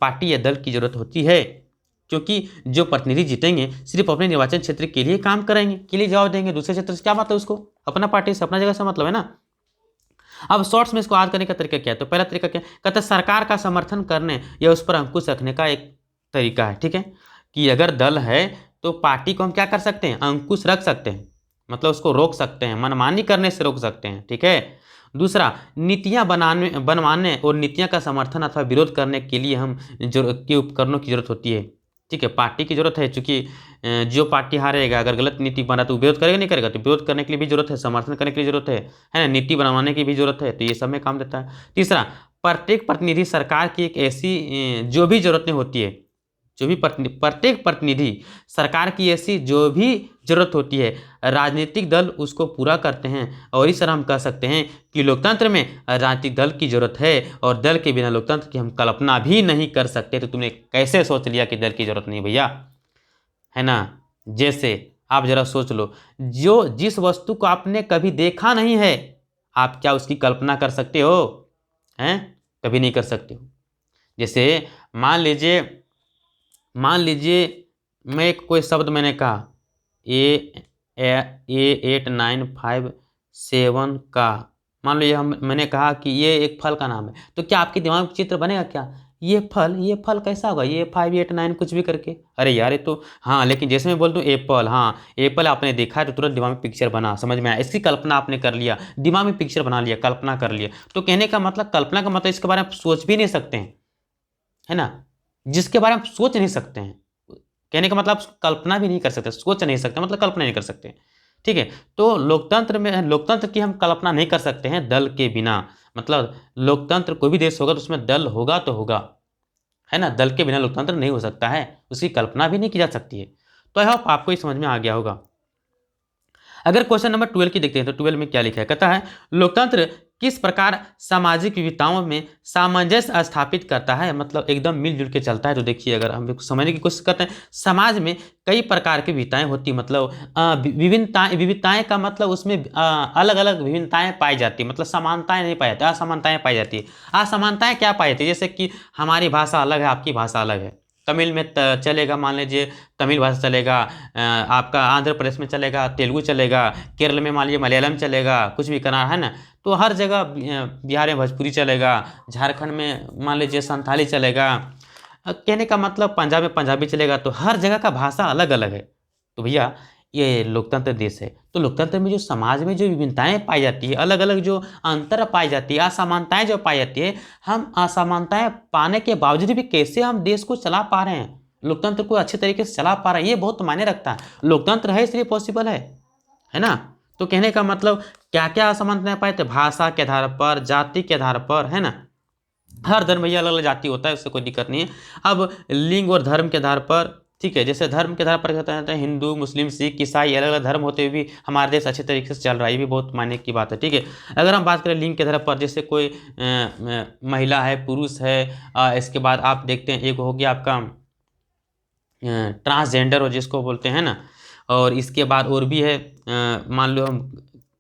पार्टी या दल की जरूरत होती है, क्योंकि जो प्रतिनिधि जीतेंगे सिर्फ अपने निर्वाचन क्षेत्र के लिए काम करेंगे, के लिए जवाब देंगे, दूसरे क्षेत्र से क्या मतलब, उसको अपना पार्टी से, अपना जगह से मतलब है ना। अब शॉर्ट्स में इसको याद करने का तरीका क्या है? तो पहला तरीका क्या कहता है, सरकार का समर्थन करने या उस पर अंकुश रखने का एक तरीका है, ठीक है। कि अगर दल है तो पार्टी को हम क्या कर सकते हैं, अंकुश रख सकते हैं, मतलब उसको रोक सकते हैं, मनमानी करने से रोक सकते हैं, ठीक है। दूसरा, नीतियां बनवाने और नीतियां का समर्थन अथवा विरोध करने के लिए हम के उपकरणों की जरूरत होती है, ठीक है। पार्टी की जरूरत है, चूंकि जो पार्टी हारेगा, अगर गलत नीति बना तो विरोध करेगा, नहीं करेगा, तो विरोध करने के लिए भी जरूरत है, समर्थन करने के लिए जरूरत है ना, नीति बनवाने की भी जरूरत है, तो ये सब में काम देता है। तीसरा, प्रत्येक प्रतिनिधि सरकार की एक ऐसी जो भी जरूरतें होती है, प्रत्येक प्रतिनिधि सरकार की ऐसी जो भी जरूरत होती है, राजनीतिक दल उसको पूरा करते हैं। और इस तरह हम कह सकते हैं कि लोकतंत्र में राजनीतिक दल की जरूरत है, और दल के बिना लोकतंत्र की हम कल्पना भी नहीं कर सकते। तो तुमने कैसे सोच लिया कि दल की जरूरत नहीं भैया, है ना। जैसे आप जरा सोच लो, जिस वस्तु को आपने कभी देखा नहीं है, आप क्या उसकी कल्पना कर सकते हो? हैं, कभी नहीं कर सकते हो। जैसे मान लीजिए मैं कोई शब्द मैंने कहा A8957 का, मान लो मैंने कहा कि ये एक फल का नाम है, तो क्या आपके दिमाग में चित्र बनेगा क्या? ये फल कैसा होगा, ये 589 कुछ भी करके, अरे यार ये तो, हाँ लेकिन जैसे मैं बोल दूँ एप्पल, हाँ एप्पल आपने देखा है तो तुरंत दिमाग में पिक्चर बना, समझ में आया, इसकी कल्पना आपने कर लिया, दिमाग में पिक्चर बना लिया, कल्पना कर लिया। तो कहने का मतलब, कल्पना का मतलब इसके बारे में आप सोच भी नहीं सकते हैं, है ना। जिसके बारे में आप सोच नहीं सकते हैं, कहने का मतलब कल्पना भी नहीं कर सकते, सोच नहीं सकते मतलब कल्पना नहीं कर सकते, ठीक है। तो लोकतंत्र की हम कल्पना नहीं कर सकते हैं दल के बिना, मतलब लोकतंत्र कोई भी देश होगा तो उसमें दल होगा तो होगा, है ना। दल के बिना लोकतंत्र नहीं हो सकता है, उसकी कल्पना भी नहीं की जा सकती है। तो आई होप आपको ये समझ में आ गया होगा। अगर क्वेश्चन नंबर 12 की देखते हैं तो 12 में क्या लिखा है, कहता है लोकतंत्र किस प्रकार सामाजिक विविधताओं में सामंजस्य स्थापित करता है, मतलब एकदम मिलजुल के चलता है। तो देखिए अगर हम समझने की कोशिश करते हैं, समाज में कई प्रकार की विविधताएं होती, मतलब विविधताएं का मतलब उसमें अलग अलग विभिन्नताएं पाई जाती है, मतलब समानताएं नहीं पाई जाती, असमानताएं पाई जाती है। असमानताएं क्या पाई जाती है, जैसे कि हमारी भाषा अलग है, आपकी भाषा अलग है, तमिल में चलेगा, मान लीजिए तमिल भाषा चलेगा, आपका आंध्र प्रदेश में चलेगा तेलुगु चलेगा, केरल में मान लीजिए मलयालम चलेगा, कुछ भी करना है ना, तो हर जगह, बिहार में भोजपुरी चलेगा, झारखंड में मान लीजिए संथाली चलेगा, कहने का मतलब पंजाब में पंजाबी चलेगा, तो हर जगह का भाषा अलग अलग है। तो भैया ये लोकतंत्र देश है। तो लोकतंत्र में जो समाज में जो विभिन्नताएं पाई जाती है, अलग अलग जो अंतर पाई जाती है, असमानताएं जो पाई जाती है, हम असमानताएं पाने के बावजूद भी कैसे हम देश को चला पा रहे हैं, लोकतंत्र को अच्छे तरीके से चला पा रहे हैं, ये बहुत मायने रखता है। लोकतंत्र है इसलिए पॉसिबल है ना। तो कहने का मतलब क्या क्या असमानताएं पाए थे, भाषा के आधार पर, जाति के आधार पर, है ना। हर धर्म भैया अलग अलग जाति होता है, उससे कोई दिक्कत नहीं है। अब लिंग और धर्म के आधार पर, ठीक है, जैसे धर्म के आधार पर कहते हैं हिंदू, मुस्लिम, सिख, ईसाई, अलग अलग धर्म होते हुए भी हमारा देश अच्छे तरीके से चल रहा है, ये भी बहुत मायने की बात है, ठीक है। अगर हम बात करें लिंग के आधार पर, जैसे कोई महिला है, पुरुष है, इसके बाद आप देखते हैं एक हो गया आपका ट्रांसजेंडर हो जिसको बोलते हैं ना, और इसके बाद और भी है मान लो हम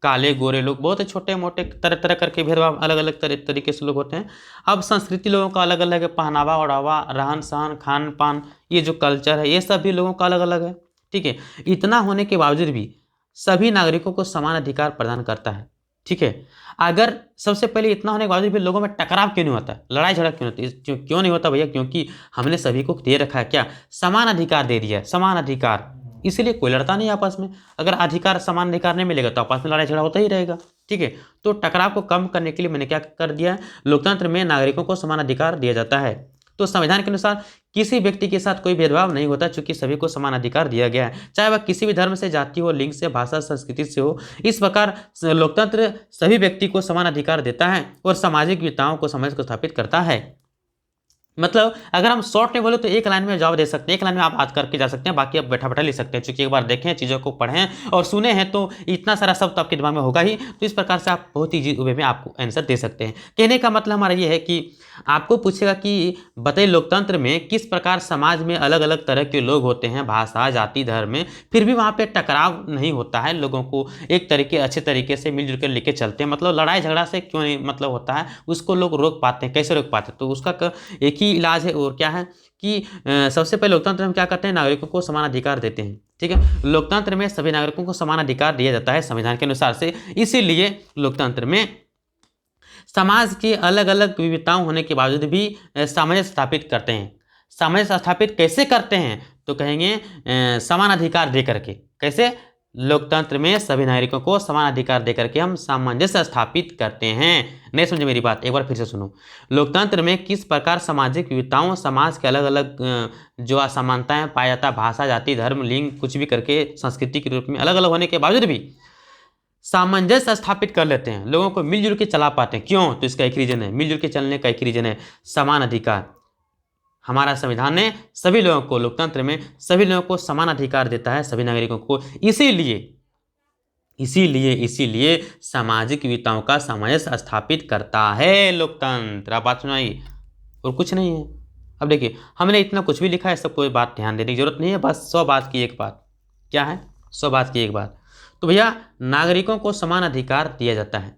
काले गोरे लोग, बहुत छोटे मोटे तरह तरह करके भेदभाव अलग अलग तरीके से लोग होते हैं। अब संस्कृति लोगों का अलग अलग है, पहनावा ओढ़ावा, रहन सहन, खान पान, ये जो कल्चर है ये सब भी लोगों का अलग अलग है, ठीक है। इतना होने के बावजूद भी सभी नागरिकों को समान अधिकार प्रदान करता है, ठीक है। अगर सबसे पहले इतना होने के बावजूद भी लोगों में टकराव क्यों नहीं होता, लड़ाई झगड़ा क्यों होती है, क्यों नहीं होता भैया, क्योंकि हमने सभी को दे रखा है क्या, समान अधिकार दे दिया है, समान अधिकार, इसीलिए कोई लड़ता नहीं आपस में। अगर अधिकार समान अधिकार नहीं मिलेगा तो आपस में लड़ाई झगड़ा होता ही रहेगा, ठीक है। तो टकराव को कम करने के लिए मैंने क्या कर दिया है, लोकतंत्र में नागरिकों को समान अधिकार दिया जाता है। तो संविधान के अनुसार किसी व्यक्ति के साथ कोई भेदभाव नहीं होता, चूंकि सभी को समान अधिकार दिया गया है, चाहे वह किसी भी धर्म से, जाति हो, लिंग से, भाषा, संस्कृति से हो। इस प्रकार लोकतंत्र सभी व्यक्ति को समान अधिकार देता है और सामाजिक विविधताओं को समाज को स्थापित करता है। मतलब अगर हम शॉर्ट में बोले तो एक लाइन में जवाब दे सकते हैं, एक लाइन में आप बात करके जा सकते हैं, बाकी आप बैठा बैठा लिख सकते हैं, क्योंकि एक बार देखें, चीज़ों को पढ़ें और सुने हैं तो इतना सारा शब्द तो आपके दिमाग में होगा ही। तो इस प्रकार से आप बहुत ही वे में आपको आंसर दे सकते हैं। कहने का मतलब हमारा ये है कि आपको पूछेगा कि बताइए लोकतंत्र में किस प्रकार समाज में अलग अलग तरह के लोग होते हैं, भाषा, जाति, धर्म में, फिर भी वहाँ पर टकराव नहीं होता है, लोगों को एक तरीके अच्छे तरीके से मिलजुल कर लेके चलते हैं। मतलब लड़ाई झगड़ा से क्यों नहीं मतलब होता है, उसको लोग रोक पाते हैं, कैसे रोक पाते हैं, तो उसका एक ही इलाज है, और क्या है कि सबसे पहले लोकतंत्र में क्या करते हैं, नागरिकों को समान अधिकार देते हैं, ठीक है। लोकतंत्र में सभी नागरिकों को समान अधिकार दिया जाता है संविधान के अनुसार से, इसीलिए लोकतंत्र में समाज के अलग अलग विविधताओं होने के बावजूद भी सामंजस्य स्थापित करते हैं। सामंजस्य स्थापित कैसे करते हैं, तो कहेंगे समान अधिकार दे करके। कैसे, लोकतंत्र में सभी नागरिकों को समान अधिकार देकर के हम सामंजस्य स्थापित करते हैं। नहीं समझे मेरी बात, एक बार फिर से सुनो। लोकतंत्र में किस प्रकार सामाजिक विविधताओं, समाज के अलग अलग जो असमानताएं पाया जाता है, भाषा, जाति, धर्म, लिंग, कुछ भी करके संस्कृति के रूप में अलग अलग होने के बावजूद भी सामंजस्य स्थापित कर लेते हैं, लोगों को मिलजुल के चला पाते हैं। क्यों, तो इसका एक रीजन है, मिलजुल के चलने का एक रीजन है समान अधिकार। हमारा संविधान ने सभी लोगों को, लोकतंत्र में सभी लोगों को समान अधिकार देता है, सभी नागरिकों को, इसीलिए सामाजिक विविधताओं का सामंजस्य स्थापित करता है लोकतंत्र। आप बात सुनाइए, और कुछ नहीं है। अब देखिए हमने इतना कुछ भी लिखा है, सब कोई बात ध्यान देने की जरूरत नहीं है, बस 100 बात की एक बात। क्या है, 100 बात की एक बात। तो भैया नागरिकों को समान अधिकार दिया जाता है,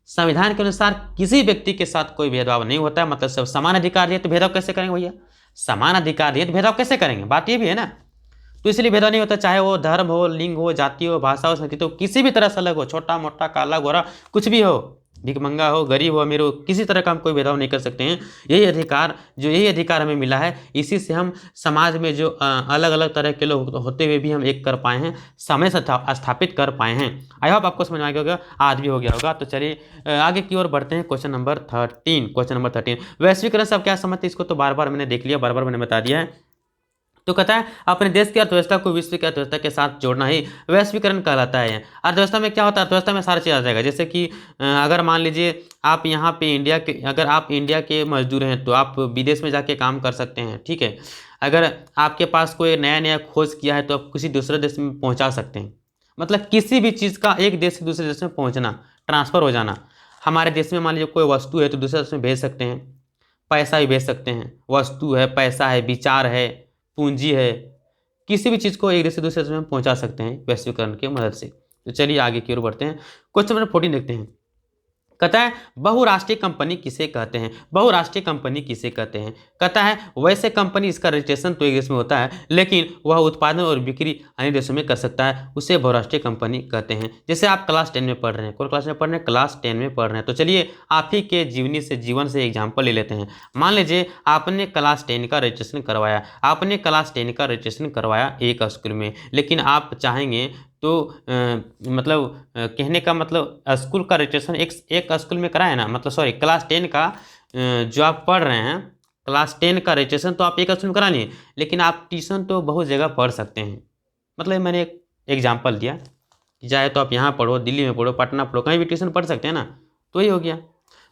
संविधान के अनुसार किसी व्यक्ति के साथ कोई भेदभाव नहीं होता है। मतलब सब समान अधिकार दिए तो भेदभाव कैसे करेंगे भैया, समान अधिकार दिए तो भेदभाव कैसे करेंगे, बात ये भी है ना। तो इसलिए भेदभाव नहीं होता, चाहे वो धर्म हो, लिंग हो, जाति हो, भाषा हो, संस्कृति हो, किसी भी तरह से अलग हो, छोटा मोटा, काला गोरा, कुछ भी हो, भिखमंगा हो, गरीब हो, अमीर हो, किसी तरह का हम कोई भेदभाव नहीं कर सकते हैं। यही अधिकार हमें मिला है, इसी से हम समाज में जो अलग अलग तरह के लोग होते हुए भी हम एक कर पाए हैं, समय से स्थापित कर पाए हैं। आई होप आपको समझ में आ गया होगा, आज भी हो गया होगा। तो चलिए आगे की ओर बढ़ते हैं। क्वेश्चन नंबर 13 वैश्वीकरण से आप क्या समझते हैं, इसको तो बार बार मैंने देख लिया, बार बार मैंने बता दिया है। तो कहता है अपने देश की अर्थव्यवस्था को विश्व की अर्थव्यवस्था के साथ जोड़ना ही वैश्वीकरण कहलाता है। अर्थव्यवस्था में क्या होता है, अर्थव्यवस्था में सारा चीज़ आ जाएगा। जैसे कि अगर मान लीजिए आप यहाँ पे अगर आप इंडिया के मजदूर हैं तो आप विदेश में जाके काम कर सकते हैं, ठीक है। अगर आपके पास कोई नया खोज किया है तो आप किसी दूसरे देश में पहुँचा सकते हैं। मतलब किसी भी चीज़ का एक देश से दूसरे देश में पहुँचना, ट्रांसफ़र हो जाना। हमारे देश में मान लीजिए कोई वस्तु है तो दूसरे देश में भेज सकते हैं, पैसा भी भेज सकते हैं। वस्तु है, पैसा है, विचार है, पूंजी है, किसी भी चीज़ को एक देश से दूसरे देश में पहुंचा सकते हैं वैश्वीकरण की मदद से। तो चलिए आगे की ओर बढ़ते हैं। क्वेश्चन नंबर 14 देखते हैं। कहता है बहुराष्ट्रीय कंपनी किसे कहते हैं, बहुराष्ट्रीय कंपनी किसे कहते हैं। कहता है वैसे कंपनी, इसका रजिस्ट्रेशन तो एक देश में होता है लेकिन वह उत्पादन और बिक्री अन्य देशों में कर सकता है, उसे बहुराष्ट्रीय कंपनी कहते हैं। जैसे आप क्लास 10 में पढ़ रहे हैं, कौन क्लास में पढ़ रहे हैं, क्लास 10 में पढ़ रहे हैं, तो चलिए आप ही के जीवन से एग्जाम्पल ले लेते हैं। मान लीजिए आपने क्लास 10 का रजिस्ट्रेशन करवाया, आपने क्लास 10 का रजिस्ट्रेशन करवाया एक स्कूल में, लेकिन आप चाहेंगे तो कहने का मतलब स्कूल का रजिस्ट्रेशन एक स्कूल में कराए ना, मतलब सॉरी क्लास 10 का जो आप पढ़ रहे हैं, क्लास 10 का रजिस्ट्रेशन तो आप एक स्कूल में करा लिए, लेकिन आप ट्यूशन तो बहुत जगह पढ़ सकते हैं। मतलब मैंने एक एग्जाम्पल दिया, चाहे तो आप यहाँ पढ़ो, दिल्ली में पढ़ो, पटना पढ़ो, कहीं भी ट्यूशन पढ़ सकते हैं ना, तो ये हो गया।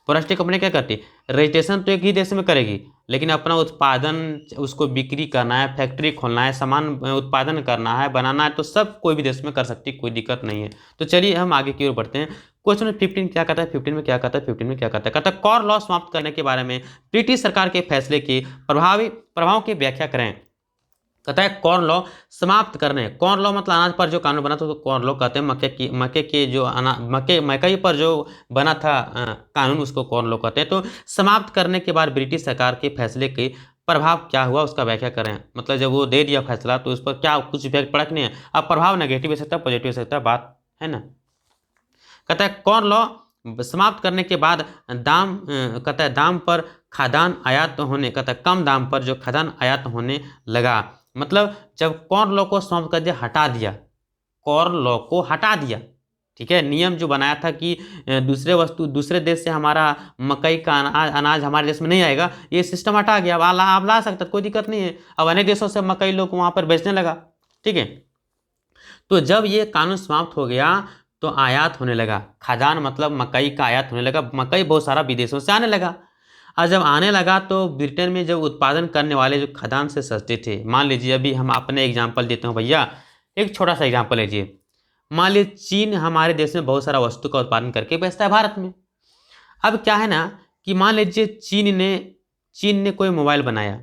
बहुराष्ट्रीय कंपनी क्या करती है, रजिस्ट्रेशन तो एक ही देश में करेगी, लेकिन अपना उत्पादन उसको बिक्री करना है, फैक्ट्री खोलना है, सामान उत्पादन करना है, बनाना है, तो सब कोई भी देश में कर सकती है, कोई दिक्कत नहीं है। तो चलिए हम आगे की ओर बढ़ते हैं। क्वेश्चन 15 क्या कहता है, 15 में क्या कहता है, 15 में क्या कहता है, कहता है कॉर लॉ समाप्त करने के बारे में ब्रिटिश सरकार के फैसले के प्रभाव की व्याख्या करें। कहता है कॉर्न लॉ समाप्त करने, कॉर्न लॉ मतलब अनाज पर जो कानून बना था तो कॉर्न लॉ कहते हैं। मक्के के जो मकई पर जो बना था कानून, उसको कॉर्न लॉ कहते हैं। तो समाप्त करने के बाद ब्रिटिश सरकार के फैसले के प्रभाव क्या हुआ उसका व्याख्या करें। मतलब जब वो दे दिया फैसला तो उस पर क्या कुछ इफेक्ट पड़ा कि नहीं है। अब प्रभाव नेगेटिव हो सकता है, पॉजिटिव हो सकता है, बात है ना। कहता है कॉर्न लॉ समाप्त करने के बाद कहता है दाम पर खाद्यान्न आयात होने, कहता है कम दाम पर जो खाद्यान्न आयात होने लगा। मतलब जब कॉर्न लॉ को समाप्त कर दिया, हटा दिया, कॉर्न लॉ को हटा दिया, ठीक है। नियम जो बनाया था कि दूसरे देश से हमारा मकई का अनाज हमारे देश में नहीं आएगा, ये सिस्टम हटा गया। अब आप ला सकते, कोई दिक्कत नहीं है। अब अन्य देशों से मकई लोग वहाँ पर बेचने लगा, ठीक है। तो जब ये कानून समाप्त हो गया तो आयात होने लगा, खाद्यान्न मतलब मकई का आयात होने लगा, मकई बहुत सारा विदेशों से आने लगा। और जब आने लगा तो ब्रिटेन में जब उत्पादन करने वाले जो खाद्यान्न से सस्ते थे, मान लीजिए अभी हम अपने एग्जाम्पल देते हैं भैया, एक छोटा सा एग्जाम्पल लीजिए। मान लीजिए चीन हमारे देश में बहुत सारा वस्तु का उत्पादन करके बेचता है भारत में। अब क्या है ना कि मान लीजिए चीन ने कोई मोबाइल बनाया,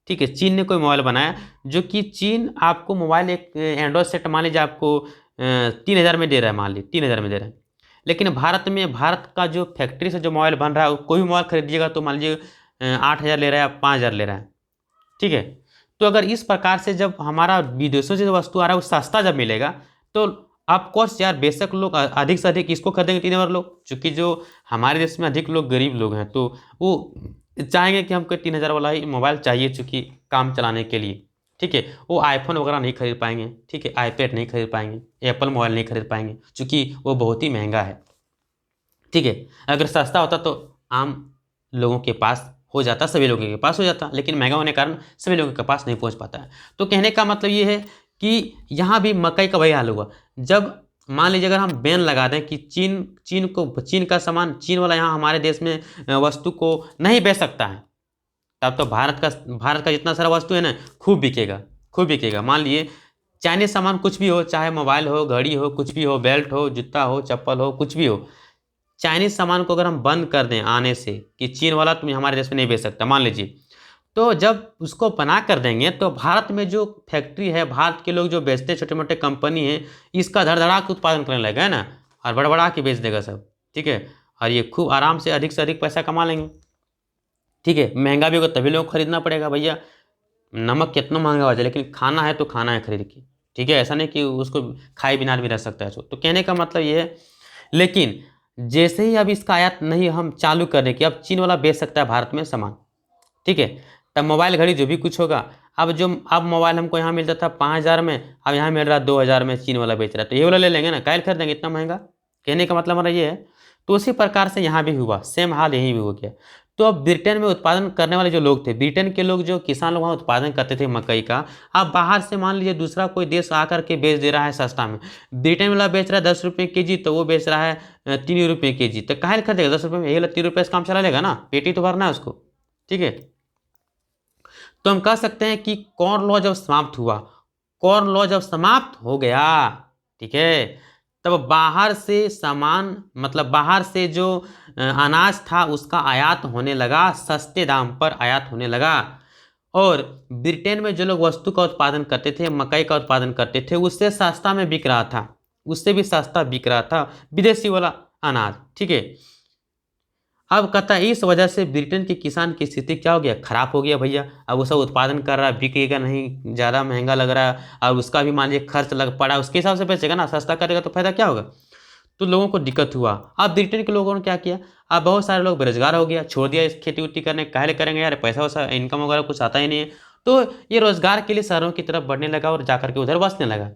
ठीक है, चीन ने कोई मोबाइल बनाया जो कि चीन आपको मोबाइल एक एंड्रॉयड सेट मान लीजिए आपको 3000 में दे रहा है, मान लीजिए 3000 में दे रहा है। लेकिन भारत का जो फैक्ट्री से जो मोबाइल बन रहा है, कोई भी मोबाइल खरीदिएगा तो मान लीजिए 8000 ले रहा है या 5000 ले रहा है, ठीक है। तो अगर इस प्रकार से जब हमारा विदेशों से जो वस्तु आ रहा है वो सस्ता जब मिलेगा तो ऑफकोर्स यार बेशक लोग अधिक से अधिक इसको खरीदेंगे 3 नंबर लोग, चूँकि जो हमारे देश में अधिक लोग गरीब लोग हैं तो वो चाहेंगे कि हमको 3000 वाला ही मोबाइल चाहिए, चूँकि काम चलाने के लिए, ठीक है। वो आईफोन वगैरह नहीं खरीद पाएंगे, ठीक है, आईपैड नहीं खरीद पाएंगे, एप्पल मोबाइल नहीं खरीद पाएंगे, क्योंकि वो बहुत ही महंगा है, ठीक है। अगर सस्ता होता तो आम लोगों के पास हो जाता, सभी लोगों के पास हो जाता, लेकिन महंगा होने के कारण सभी लोगों के पास नहीं पहुंच पाता है। तो कहने का मतलब ये है कि यहाँ भी मकई का वही हाल हुआ। जब मान लीजिए अगर हम बैन लगा दें कि चीन का सामान, चीन वाला यहाँ हमारे देश में वस्तु को नहीं बेच सकता है, तब तो भारत का जितना सारा वस्तु है ना खूब बिकेगा। मान लिए चाइनीज सामान कुछ भी हो, चाहे मोबाइल हो, घड़ी हो, कुछ भी हो, बेल्ट हो, जूता हो, चप्पल हो, कुछ भी हो, चाइनीज सामान को अगर हम बंद कर दें आने से कि चीन वाला तुम हमारे देश में नहीं बेच सकता, मान लीजिए, तो जब उसको बना कर देंगे तो भारत में जो फैक्ट्री है, भारत के लोग जो बेचते हैं, छोटे मोटे कंपनी है, इसका धड़धड़ा के उत्पादन करने लगेगा ना, और बड़बड़ा के बेच देगा सब, ठीक है। और ये खूब आराम से अधिक पैसा कमा लेंगे, ठीक है। महंगा भी होगा तभी लोग खरीदना पड़ेगा भैया, नमक कितना महंगा हो जाए, लेकिन खाना है तो खाना है खरीद के, ठीक है। ऐसा नहीं कि उसको खाए बिना भी रह सकता है। तो कहने का मतलब ये है, लेकिन जैसे ही अब इसका आयात नहीं हम चालू कर दें कि अब चीन वाला बेच सकता है भारत में सामान, ठीक है, तब मोबाइल घड़ी जो भी कुछ होगा, अब मोबाइल हमको यहाँ मिलता था 5000 में, अब यहाँ मिल रहा है 2000 में, चीन वाला बेच रहा है, तो ये वाला ले लेंगे ना, काहे खरीदेंगे इतना महंगा। कहने का मतलब हमारा ये है। तो उसी प्रकार से यहाँ भी हुआ, सेम हाल यहीं भी हो गया। तो अब ब्रिटेन में उत्पादन करने वाले जो लोग थे, ब्रिटेन के लोग जो किसान लोग वहाँ उत्पादन करते थे मकई का, अब बाहर से मान लीजिए दूसरा कोई देश आकर के बेच दे रहा है सस्ता में, ब्रिटेन वाला बेच रहा है 10 रुपये के जी, तो वो बेच रहा है 3 रुपये के जी, तो काहे खरीदेगा 10 रुपये में, ये वाला 3 रुपये से काम चला लेगा ना, पेटी तो भरना है उसको, ठीक है। तो हम कह सकते हैं कि कॉर्न लॉ जब समाप्त हो गया, ठीक है, तब बाहर से सामान, मतलब बाहर से जो अनाज था उसका आयात होने लगा, सस्ते दाम पर आयात होने लगा। और ब्रिटेन में जो लोग वस्तु का उत्पादन करते थे, मकई का उत्पादन करते थे, उससे सस्ता में बिक रहा था, उससे भी सस्ता बिक रहा था विदेशी वाला अनाज, ठीक है। अब कहता है इस वजह से ब्रिटेन के किसान की स्थिति क्या हो गया, खराब हो गया भैया। अब वो सब उत्पादन कर रहा है, बिकेगा नहीं, ज़्यादा महंगा लग रहा है, अब उसका भी मान लीजिए खर्च लग पड़ा, उसके हिसाब से बेचेगा ना, सस्ता करेगा तो फायदा क्या होगा। तो लोगों को दिक्कत हुआ। अब ब्रिटेन के लोगों ने क्या किया, अब बहुत सारे लोग बेरोजगार हो गया, छोड़ दिया इस खेती उती करने, काहे करेंगे यार, पैसा वैसा इनकम वगैरह कुछ आता ही नहीं है। तो ये रोजगार के लिए शहरों की तरफ बढ़ने लगा और जाकर के उधर बसने लगा।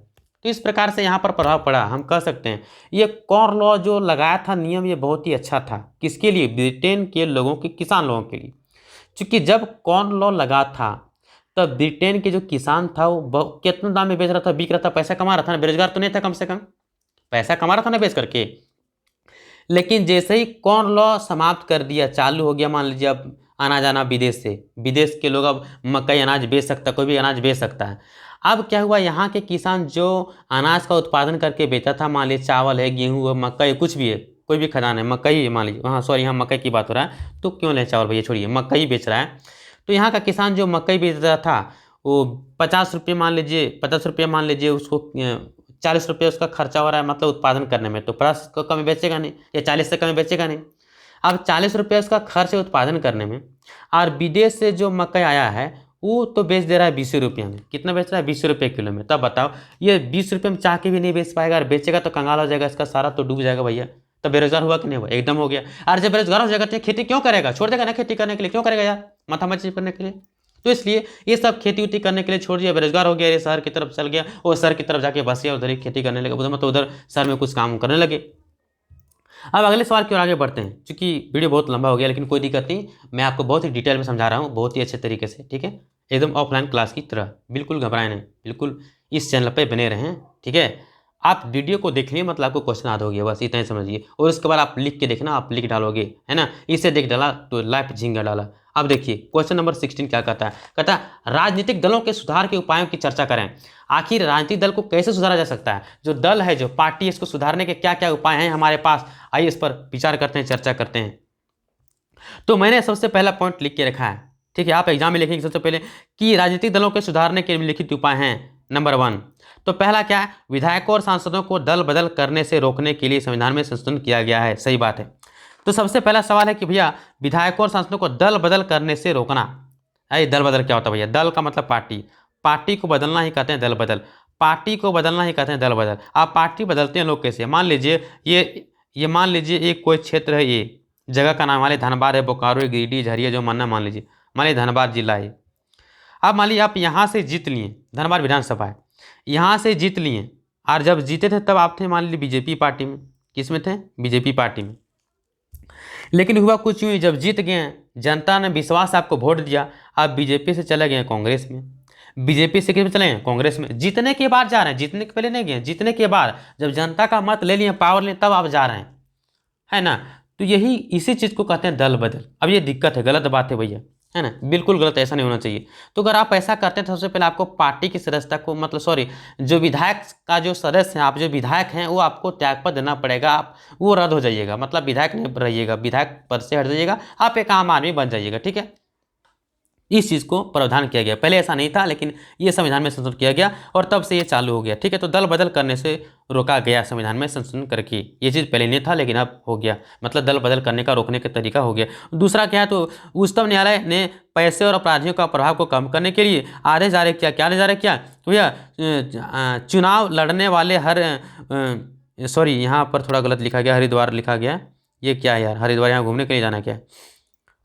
तो इस प्रकार से यहाँ पर प्रभाव पड़ा, हम कह सकते हैं। ये कॉर्न लॉ जो लगाया था नियम, ये बहुत ही अच्छा था। किसके लिए, ब्रिटेन के लोगों के, किसान लोगों के लिए। क्योंकि जब कॉर्न लॉ लगा था तब ब्रिटेन के जो किसान था वो कितना दाम में बेच रहा था, बिक रहा था, पैसा कमा रहा था ना, बेरोजगार तो नहीं था, कम से कम पैसा कमा रहा था ना बेच करके। लेकिन जैसे ही कॉर्न लॉ समाप्त कर दिया, चालू हो गया, मान लीजिए अब आना जाना विदेश से, विदेश के लोग अब मकई अनाज बेच सकता, कोई भी अनाज बेच सकता है। अब क्या हुआ, यहाँ के किसान जो अनाज का उत्पादन करके बेचा था, मान लीजिए चावल है, गेहूँ है, मकई, कुछ भी है, कोई भी खदान है, मकई है मान लीजिए, हाँ सॉरी यहाँ मकई की बात हो रहा है, तो क्यों ले चावल भैया, छोड़िए, मकई बेच रहा है। तो यहाँ का किसान जो मकई बेच रहा था वो 50 रुपये मान लीजिए, 50 रुपये मान लीजिए, उसको 40 रुपये उसका खर्चा हो रहा है, मतलब उत्पादन करने में, तो 50 को कम बेचेगा नहीं, या 40 से कम बेचेगा नहीं। अब 40 रुपये उसका खर्च है उत्पादन करने में, और विदेश से जो मकई आया है वो तो बेच दे रहा है 20 रुपये में। कितना बेच रहा है, 20 रुपये किलो में। तब बताओ, ये 20 रुपये में चाह के भी नहीं बेच पाएगा, और बेचेगा तो कंगाल हो जाएगा, इसका सारा तो डूब जाएगा भैया। तो बेरोजगार हुआ कि नहीं हुआ, एकदम हो गया। और जब बेरोजगार हो जाएगा तो खेती क्यों करेगा, छोड़ देगा ना खेती करने के लिए, क्यों करेगा यार, माथा मची करने के लिए। तो इसलिए ये सब खेती उती करने के लिए छोड़ दिया, बेरोजगार हो गया, ये शहर की तरफ चल गया, वो शहर की तरफ जाके बस गया, उधर ही खेती करने लगे, उधर मतलब उधर शहर में कुछ काम करने लगे। अब अगले सवाल की ओर आगे बढ़ते हैं, क्योंकि वीडियो बहुत लंबा हो गया, लेकिन कोई दिक्कत नहीं, मैं आपको बहुत ही डिटेल में समझा रहा हूँ, बहुत ही अच्छे तरीके से, ठीक है, एकदम ऑफलाइन क्लास की तरह। बिल्कुल घबराए नहीं, बिल्कुल इस चैनल पर बने रहें, ठीक है। आप वीडियो को देख लिए मतलब आपको क्वेश्चन याद हो गया, बस इतना ही समझिए, और उसके बाद आप लिख के देखना, आप लिख डालोगे, है ना, इसे देख डाला तो लाइफ झिंगा डाला। अब देखिए क्वेश्चन नंबर 16 क्या कहता है, कहता है राजनीतिक दलों के सुधार के उपायों की चर्चा करें। आखिर राजनीतिक दल को कैसे सुधारा जा सकता है, जो दल है, जो पार्टी है, इसको सुधारने के क्या क्या उपाय हैं हमारे पास, आइए इस पर विचार करते हैं, चर्चा करते हैं। तो मैंने सबसे पहला पॉइंट लिख के रखा है, ठीक है, आप एग्जाम में लिखेंगे सबसे पहले कि राजनीतिक दलों के सुधारने के लिखित उपाय हैं। नंबर 1, तो पहला क्या है, विधायकों और सांसदों को दल बदल करने से रोकने के लिए संविधान में संशोधन किया गया है। सही बात है। तो सबसे पहला सवाल है कि भैया विधायकों और सांसदों को दल बदल करने से रोकना। अरे दल बदल क्या होता है भैया, दल का मतलब पार्टी, पार्टी को बदलना ही कहते हैं दल बदल, पार्टी को बदलना ही कहते हैं दल बदल। आप पार्टी बदलते हैं लोग कैसे, मान लीजिए ये मान लीजिए एक कोई क्षेत्र है, ये जगह का नाम, मान लीजिए धनबाद है, बोकारो है, गिरिडीह, झरिया, जो मानना, मान लीजिए धनबाद जिला है। अब मान लीजिए आप यहाँ से जीत लिए, धनबाद विधानसभा है, यहाँ से जीत लिए, और जब जीते थे तब आप थे मान लीजिए बीजेपी पार्टी में, किस में थे, बीजेपी पार्टी में। लेकिन हुआ कुछ यूँ, जब जीत गए, जनता ने विश्वास आपको वोट दिया, आप बीजेपी से चले गए कांग्रेस में, बीजेपी से किस में चले गए, कांग्रेस में। जीतने के बाद जा रहे हैं, जीतने के पहले नहीं गए, जीतने के बाद जब जनता का मत ले लिए, पावर ले, तब आप जा रहे हैं, है ना। तो यही इसी चीज़ को कहते हैं दल बदल। अब ये दिक्कत है, गलत बात है भैया, है ना, बिल्कुल गलत, ऐसा नहीं होना चाहिए। तो अगर आप ऐसा करते हैं तो सबसे पहले आपको पार्टी की सदस्यता को, मतलब सॉरी, जो विधायक का जो सदस्य हैं, आप जो विधायक हैं, वो आपको त्यागपत्र देना पड़ेगा, आप वो रद्द हो जाइएगा, मतलब विधायक नहीं रहिएगा, विधायक पद से हट जाइएगा, आप एक आम आदमी बन जाइएगा, ठीक है। इस चीज़ को प्रावधान किया गया, पहले ऐसा नहीं था, लेकिन ये संविधान में संशोधन किया गया और तब से ये चालू हो गया, ठीक है। तो दल बदल करने से रोका गया संविधान में संशोधन करके, ये चीज़ पहले नहीं था लेकिन अब हो गया, मतलब दल बदल करने का रोकने का तरीका हो गया। दूसरा क्या है, तो उच्चतम न्यायालय ने पैसे और अपराधियों का प्रभाव को कम करने के लिए आदेश जारी किया। क्या आदेश जारी किया, तो भैया चुनाव लड़ने वाले सॉरी यहाँ पर थोड़ा गलत लिखा गया, हरिद्वार लिखा गया, ये क्या है यार, हरिद्वार यहाँ घूमने के लिए जाना क्या है,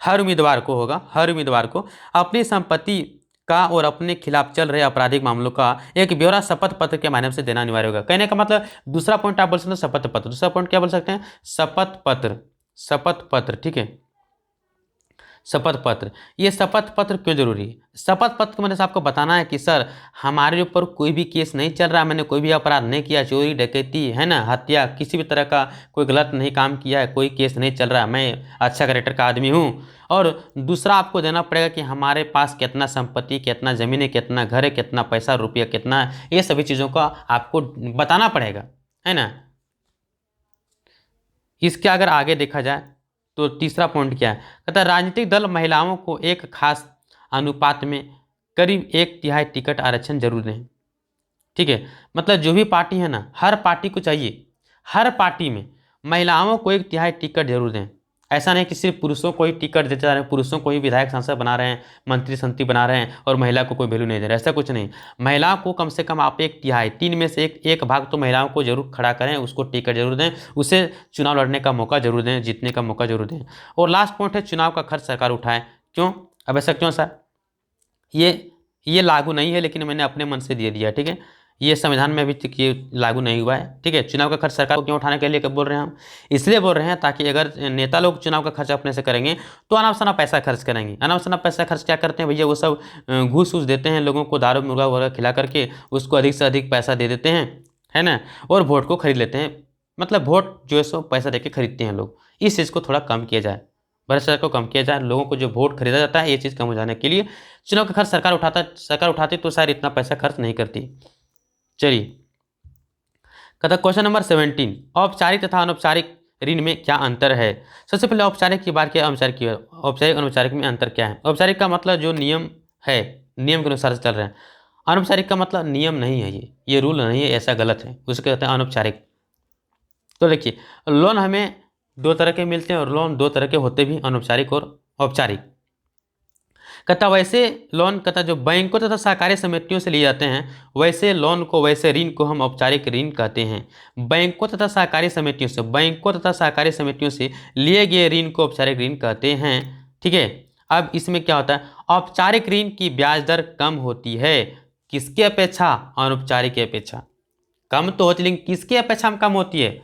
हर उम्मीदवार को होगा, हर उम्मीदवार को अपनी संपत्ति का और अपने खिलाफ चल रहे आपराधिक मामलों का एक ब्यौरा शपथ पत्र के माध्यम से देना अनिवार्य होगा। कहने का मतलब दूसरा पॉइंट आप बोल सकते हैं शपथ पत्र, दूसरा पॉइंट क्या बोल सकते हैं, शपथ पत्र, शपथ पत्र, ठीक है, शपथ पत्र। ये शपथ पत्र क्यों जरूरी है, शपथ पत्र को मैंने आपको बताना है कि सर हमारे ऊपर कोई भी केस नहीं चल रहा, मैंने कोई भी अपराध नहीं किया, चोरी डकैती, है ना, हत्या, किसी भी तरह का कोई गलत नहीं काम किया है, कोई केस नहीं चल रहा, मैं अच्छा कैरेक्टर का आदमी हूँ। और दूसरा आपको देना पड़ेगा कि हमारे पास कितना संपत्ति, कितना ज़मीन है, कितना घर है, कितना पैसा रुपया कितना है, ये सभी चीज़ों का आपको बताना पड़ेगा, है ना। इसके अगर आगे देखा जाए तो तीसरा पॉइंट क्या है, कहता है राजनीतिक दल महिलाओं को एक खास अनुपात में करीब 1/3 टिकट आरक्षण जरूर दें, ठीक है। मतलब जो भी पार्टी है ना, हर पार्टी को चाहिए, हर पार्टी में महिलाओं को 1/3 टिकट जरूर दें। ऐसा नहीं कि सिर्फ पुरुषों को ही टिकट देते जा रहे हैं, पुरुषों को ही विधायक सांसद बना रहे हैं, मंत्री संत्री बना रहे हैं और महिला को कोई वैल्यू नहीं दे रहे, ऐसा कुछ नहीं। महिलाओं को कम से कम आप 1/3 3 में से एक भाग तो महिलाओं को जरूर खड़ा करें, उसको टिकट जरूर दें, उसे चुनाव लड़ने का मौका जरूर दें, जीतने का मौका जरूर दें। और लास्ट पॉइंट है, चुनाव का खर्च सरकार उठाए। क्यों? अब ऐसा क्यों सर? ये लागू नहीं है, लेकिन मैंने अपने मन से दे दिया, ठीक है। ये संविधान में अभी तक ये लागू नहीं हुआ है, ठीक है। चुनाव का खर्च सरकार को क्यों उठाने के लिए कब बोल रहे हैं हम? इसलिए बोल रहे हैं ताकि अगर नेता लोग चुनाव का खर्च अपने से करेंगे तो अनावश्यक पैसा खर्च करेंगे। अनावश्यक पैसा खर्च क्या करते हैं भैया? वो सब घूस वूस देते हैं लोगों को, दारू मुर्गा वगैरह खिला करके उसको अधिक से अधिक पैसा दे देते हैं, है ना, और वोट को खरीद लेते हैं। मतलब वोट जो है सो पैसा दे के खरीदते हैं लोग। इस चीज़ को थोड़ा कम किया जाए, भ्रष्टाचार को कम किया जाए, लोगों को जो वोट खरीदा जाता है ये चीज़ कम हो जाने के लिए चुनाव का खर्च सरकार उठाती तो शायद इतना पैसा खर्च नहीं करती। चलिए, कहता क्वेश्चन नंबर 17, औपचारिक तथा अनौपचारिक ऋण में क्या अंतर है? सबसे पहले औपचारिक की बात किया, औपचारिक की औपचारिक अनौपचारिक में अंतर क्या है? औपचारिक का मतलब जो नियम है, नियम के अनुसार से चल रहे हैं। अनौपचारिक का मतलब नियम नहीं है, ये रूल नहीं है, ऐसा गलत है, उसे कहते हैं अनौपचारिक। तो देखिए, लोन हमें 2 तरह के मिलते हैं और लोन 2 तरह के होते भी, अनौपचारिक और औपचारिक। कहता वैसे लोन, कहता जो बैंकों तथा सहकारी समितियों से लिए जाते हैं वैसे लोन को, वैसे ऋण को हम औपचारिक ऋण कहते हैं। बैंकों तथा सहकारी समितियों से लिए गए ऋण को औपचारिक ऋण कहते हैं, ठीक है। अब इसमें क्या होता है? औपचारिक ऋण की ब्याज दर कम होती है, किसके अपेक्षा? अनौपचारिक की अपेक्षा। कम तो होती, लेकिन किसकी अपेक्षा में कम होती है?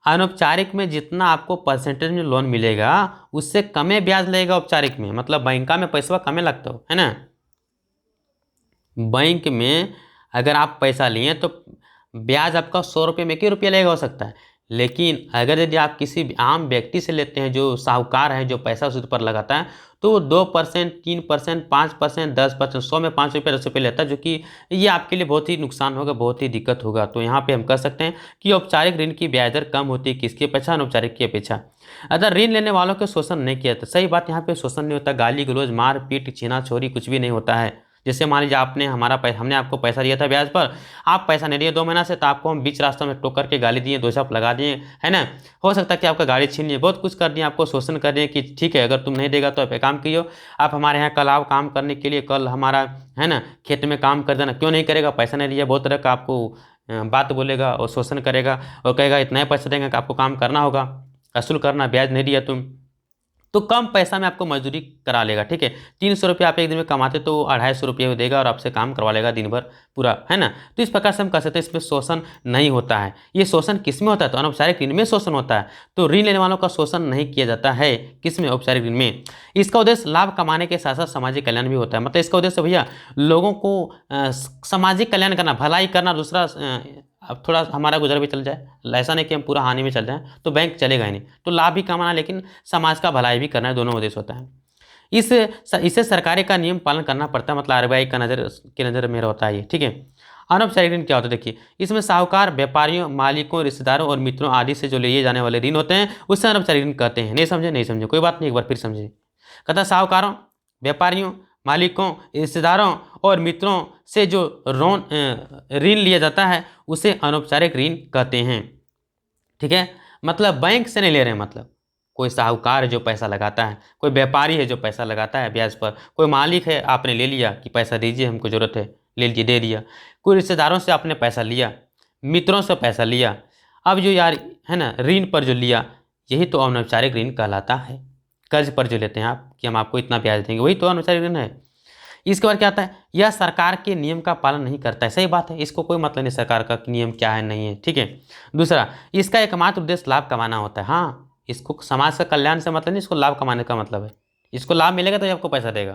अनौपचारिक में जितना आपको परसेंटेज में लोन मिलेगा उससे कमे ब्याज लगेगा औपचारिक में। मतलब बैंका में पैसा कमे लगता हो, है ना। बैंक में अगर आप पैसा लिए तो ब्याज आपका 100 रुपये में 1 रुपया लगेगा हो सकता है, लेकिन अगर यदि आप किसी आम व्यक्ति से लेते हैं जो साहूकार है, जो पैसा उस पर लगाता है, तो 2%, 3%, 5%, 10%, 100 में 5 रुपये 10 रुपये लेता है, जो कि ये आपके लिए बहुत ही नुकसान होगा, बहुत ही दिक्कत होगा। तो यहाँ पे हम कह सकते हैं कि औपचारिक ऋण की ब्याज दर कम होती है, किसकी अपेक्षा? अनौपचारिक की अपेक्षा। अगर ऋण लेने वालों के शोषण नहीं किया जाता, सही बात, यहाँ पे शोषण नहीं होता, गाली गलौज, मार पीट, छीना छोरी कुछ भी नहीं होता है। जैसे मान लीजिए हमने आपको पैसा दिया था ब्याज पर, आप पैसा नहीं दिए 2 महीना से, तो आपको हम बीच रास्ते में टोकर के गाली दिए, 2 छाप लगा दिए, है ना। हो सकता है कि आपका गाड़ी छीन लिए, बहुत कुछ कर दिए, आपको शोषण कर दिए कि ठीक है अगर तुम नहीं देगा तो आप एक काम कीजिए, आप हमारे यहाँ कल आओ काम करने के लिए, कल हमारा, है ना, खेत में काम कर देना। क्यों नहीं करेगा? पैसा नहीं दिया, बहुत तरह का आपको बात बोलेगा और शोषण करेगा और कहेगा इतना ही पैसा देंगे कि आपको काम करना होगा, असूल करना, ब्याज नहीं दिया तुम, तो कम पैसा में आपको मजदूरी करा लेगा, ठीक है। 300 रुपये आप एक दिन में कमाते तो 250 रुपये देगा और आपसे काम करवा लेगा दिन भर पूरा, है ना। तो इस प्रकार से हम कह सकते हैं इसमें शोषण नहीं होता है। ये शोषण किस में होता है? तो अनौपचारिक ऋण में शोषण होता है। तो ऋण लेने वालों का शोषण नहीं किया जाता है, किस में? औपचारिक ऋण में। इसका उद्देश्य लाभ कमाने के साथ साथ सामाजिक कल्याण भी होता है। मतलब इसका उद्देश्य भैया लोगों को सामाजिक कल्याण करना, भलाई करना, दूसरा अब थोड़ा हमारा गुजर भी चल जाए, ऐसा नहीं कि हम पूरा हानि में चल जाएं, तो बैंक चलेगा ही नहीं। तो लाभ भी कमाना लेकिन समाज का भलाई भी करना है, दोनों उद्देश्य होता है। इसे सरकारी का नियम पालन करना पड़ता है, मतलब आरबीआई का नज़र में होता है ये, ठीक है। अनौपचारिक ऋण क्या होता है? देखिए, इसमें साहूकार, व्यापारियों, मालिकों, रिश्तेदारों और मित्रों आदि से जो लिए जाने वाले ऋण होते हैं उससे अनौपचारिक ऋण कहते हैं। नहीं समझे, कोई बात नहीं, एक बार फिर समझिए। कहता साहूकारों, व्यापारियों, मालिकों, रिश्तेदारों और मित्रों से जो ऋण लिया जाता है उसे अनौपचारिक ऋण कहते हैं, ठीक है। मतलब बैंक से नहीं ले रहे हैं, मतलब कोई साहूकार है जो पैसा लगाता है, कोई व्यापारी है जो पैसा लगाता है ब्याज पर, कोई मालिक है आपने ले लिया कि पैसा दीजिए हमको ज़रूरत है, ले लीजिए दे दिया, कोई रिश्तेदारों से आपने पैसा लिया, मित्रों से पैसा लिया, अब जो यार है ना ऋण पर जो लिया, यही तो अनौपचारिक ऋण कहलाता है। कर्ज पर जो लेते हैं आप कि हम आपको इतना ब्याज देंगे, वही तो अनौपचारिक ऋण है। इसके बाद क्या आता है? यह सरकार के नियम का पालन नहीं करता है। सही बात है, इसको कोई मतलब नहीं सरकार का नियम क्या है नहीं है, ठीक है। दूसरा, इसका एकमात्र उद्देश्य लाभ कमाना होता है। हाँ, इसको समाज का कल्याण से मतलब नहीं, इसको लाभ कमाने का मतलब है। इसको लाभ मिलेगा तो आपको पैसा देगा।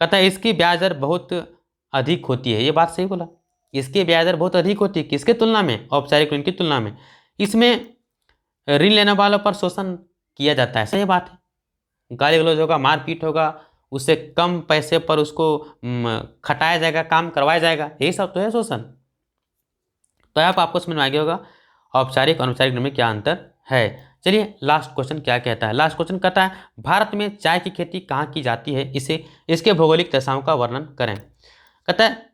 कहता है इसकी ब्याज दर बहुत अधिक होती है। ये बात सही बोला, इसकी ब्याज दर बहुत अधिक होती है, किसके तुलना में? औपचारिक ऋण की तुलना में। इसमें ऋण लेने वालों पर शोषण किया जाता है। सही बात है, गाली गलौज होगा, मारपीट होगा, उससे कम पैसे पर उसको खटाया जाएगा, काम करवाया जाएगा, यही सब तो है शोषण। तो आपको समझ में आ गया होगा औपचारिक अनौपचारिक ऋण में क्या अंतर है। चलिए लास्ट क्वेश्चन क्या कहता है। लास्ट क्वेश्चन कहता है भारत में चाय की खेती कहाँ की जाती है, इसके भौगोलिक दशाओं का वर्णन करें। कहता है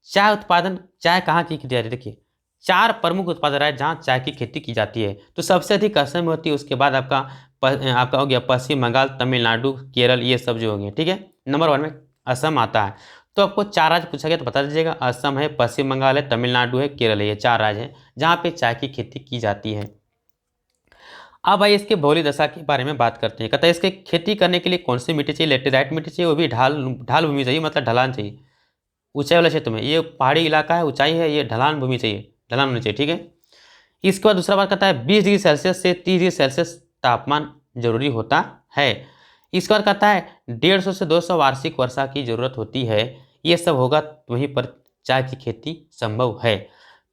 चाय उत्पादन, चाय कहाँ की जाती है? देखिए, 4 प्रमुख उत्पादक राज्य जहाँ चाय की खेती की जाती है। तो सबसे अधिक असम में होती है, उसके बाद आपका हो गया पश्चिम बंगाल, तमिलनाडु, केरल, ये सब जो हो गए, ठीक है। नंबर 1 में असम आता है। तो आपको 4 राज्य पूछा गया तो बता दीजिएगा, असम है, पश्चिम बंगाल है, तमिलनाडु है, केरल है, ये 4 राज्य हैं जहाँ पे चाय की खेती की जाती है। अब आइए इसके भौगोलिक दशा के बारे में बात करते हैं। कहता है इसके खेती करने के लिए कौन सी मिट्टी चाहिए, लेटेराइट मिट्टी चाहिए, वो भी ढाल भूमि चाहिए, मतलब ढलान चाहिए, ऊंचाई वाले क्षेत्र में। ये पहाड़ी इलाका है, ऊंचाई है, ये ढलान भूमि चाहिए, ढलान होनी चाहिए, ठीक है। इसके बाद दूसरा बात कहता है 20 डिग्री सेल्सियस से 30 डिग्री सेल्सियस तापमान जरूरी होता है। इसके बाद कहता है 150 से 200 वार्षिक वर्षा की जरूरत होती है। ये सब होगा वहीं पर चाय की खेती संभव है।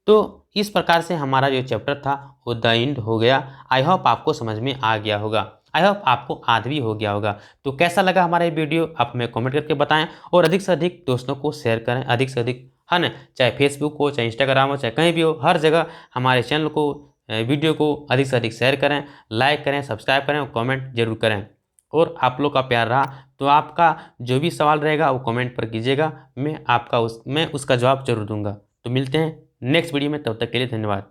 तो इस प्रकार से हमारा जो चैप्टर था वो द एंड हो गया। आई होप आपको समझ में आ गया होगा, आई होप आपको याद भी हो गया होगा। तो कैसा लगा हमारा ये वीडियो आप हमें कमेंट करके बताएं, और अधिक से अधिक दोस्तों को शेयर करें, अधिक से अधिक, है ना, चाहे फेसबुक हो, चाहे इंस्टाग्राम हो, चाहे कहीं भी हो, हर जगह हमारे चैनल को, वीडियो को अधिक से अधिक शेयर करें, लाइक करें, सब्सक्राइब करें और कमेंट जरूर करें। और आप लोग का प्यार रहा तो आपका जो भी सवाल रहेगा वो कमेंट पर कीजिएगा, मैं उसका जवाब जरूर दूंगा। तो मिलते हैं नेक्स्ट वीडियो में, तब तक के लिए धन्यवाद।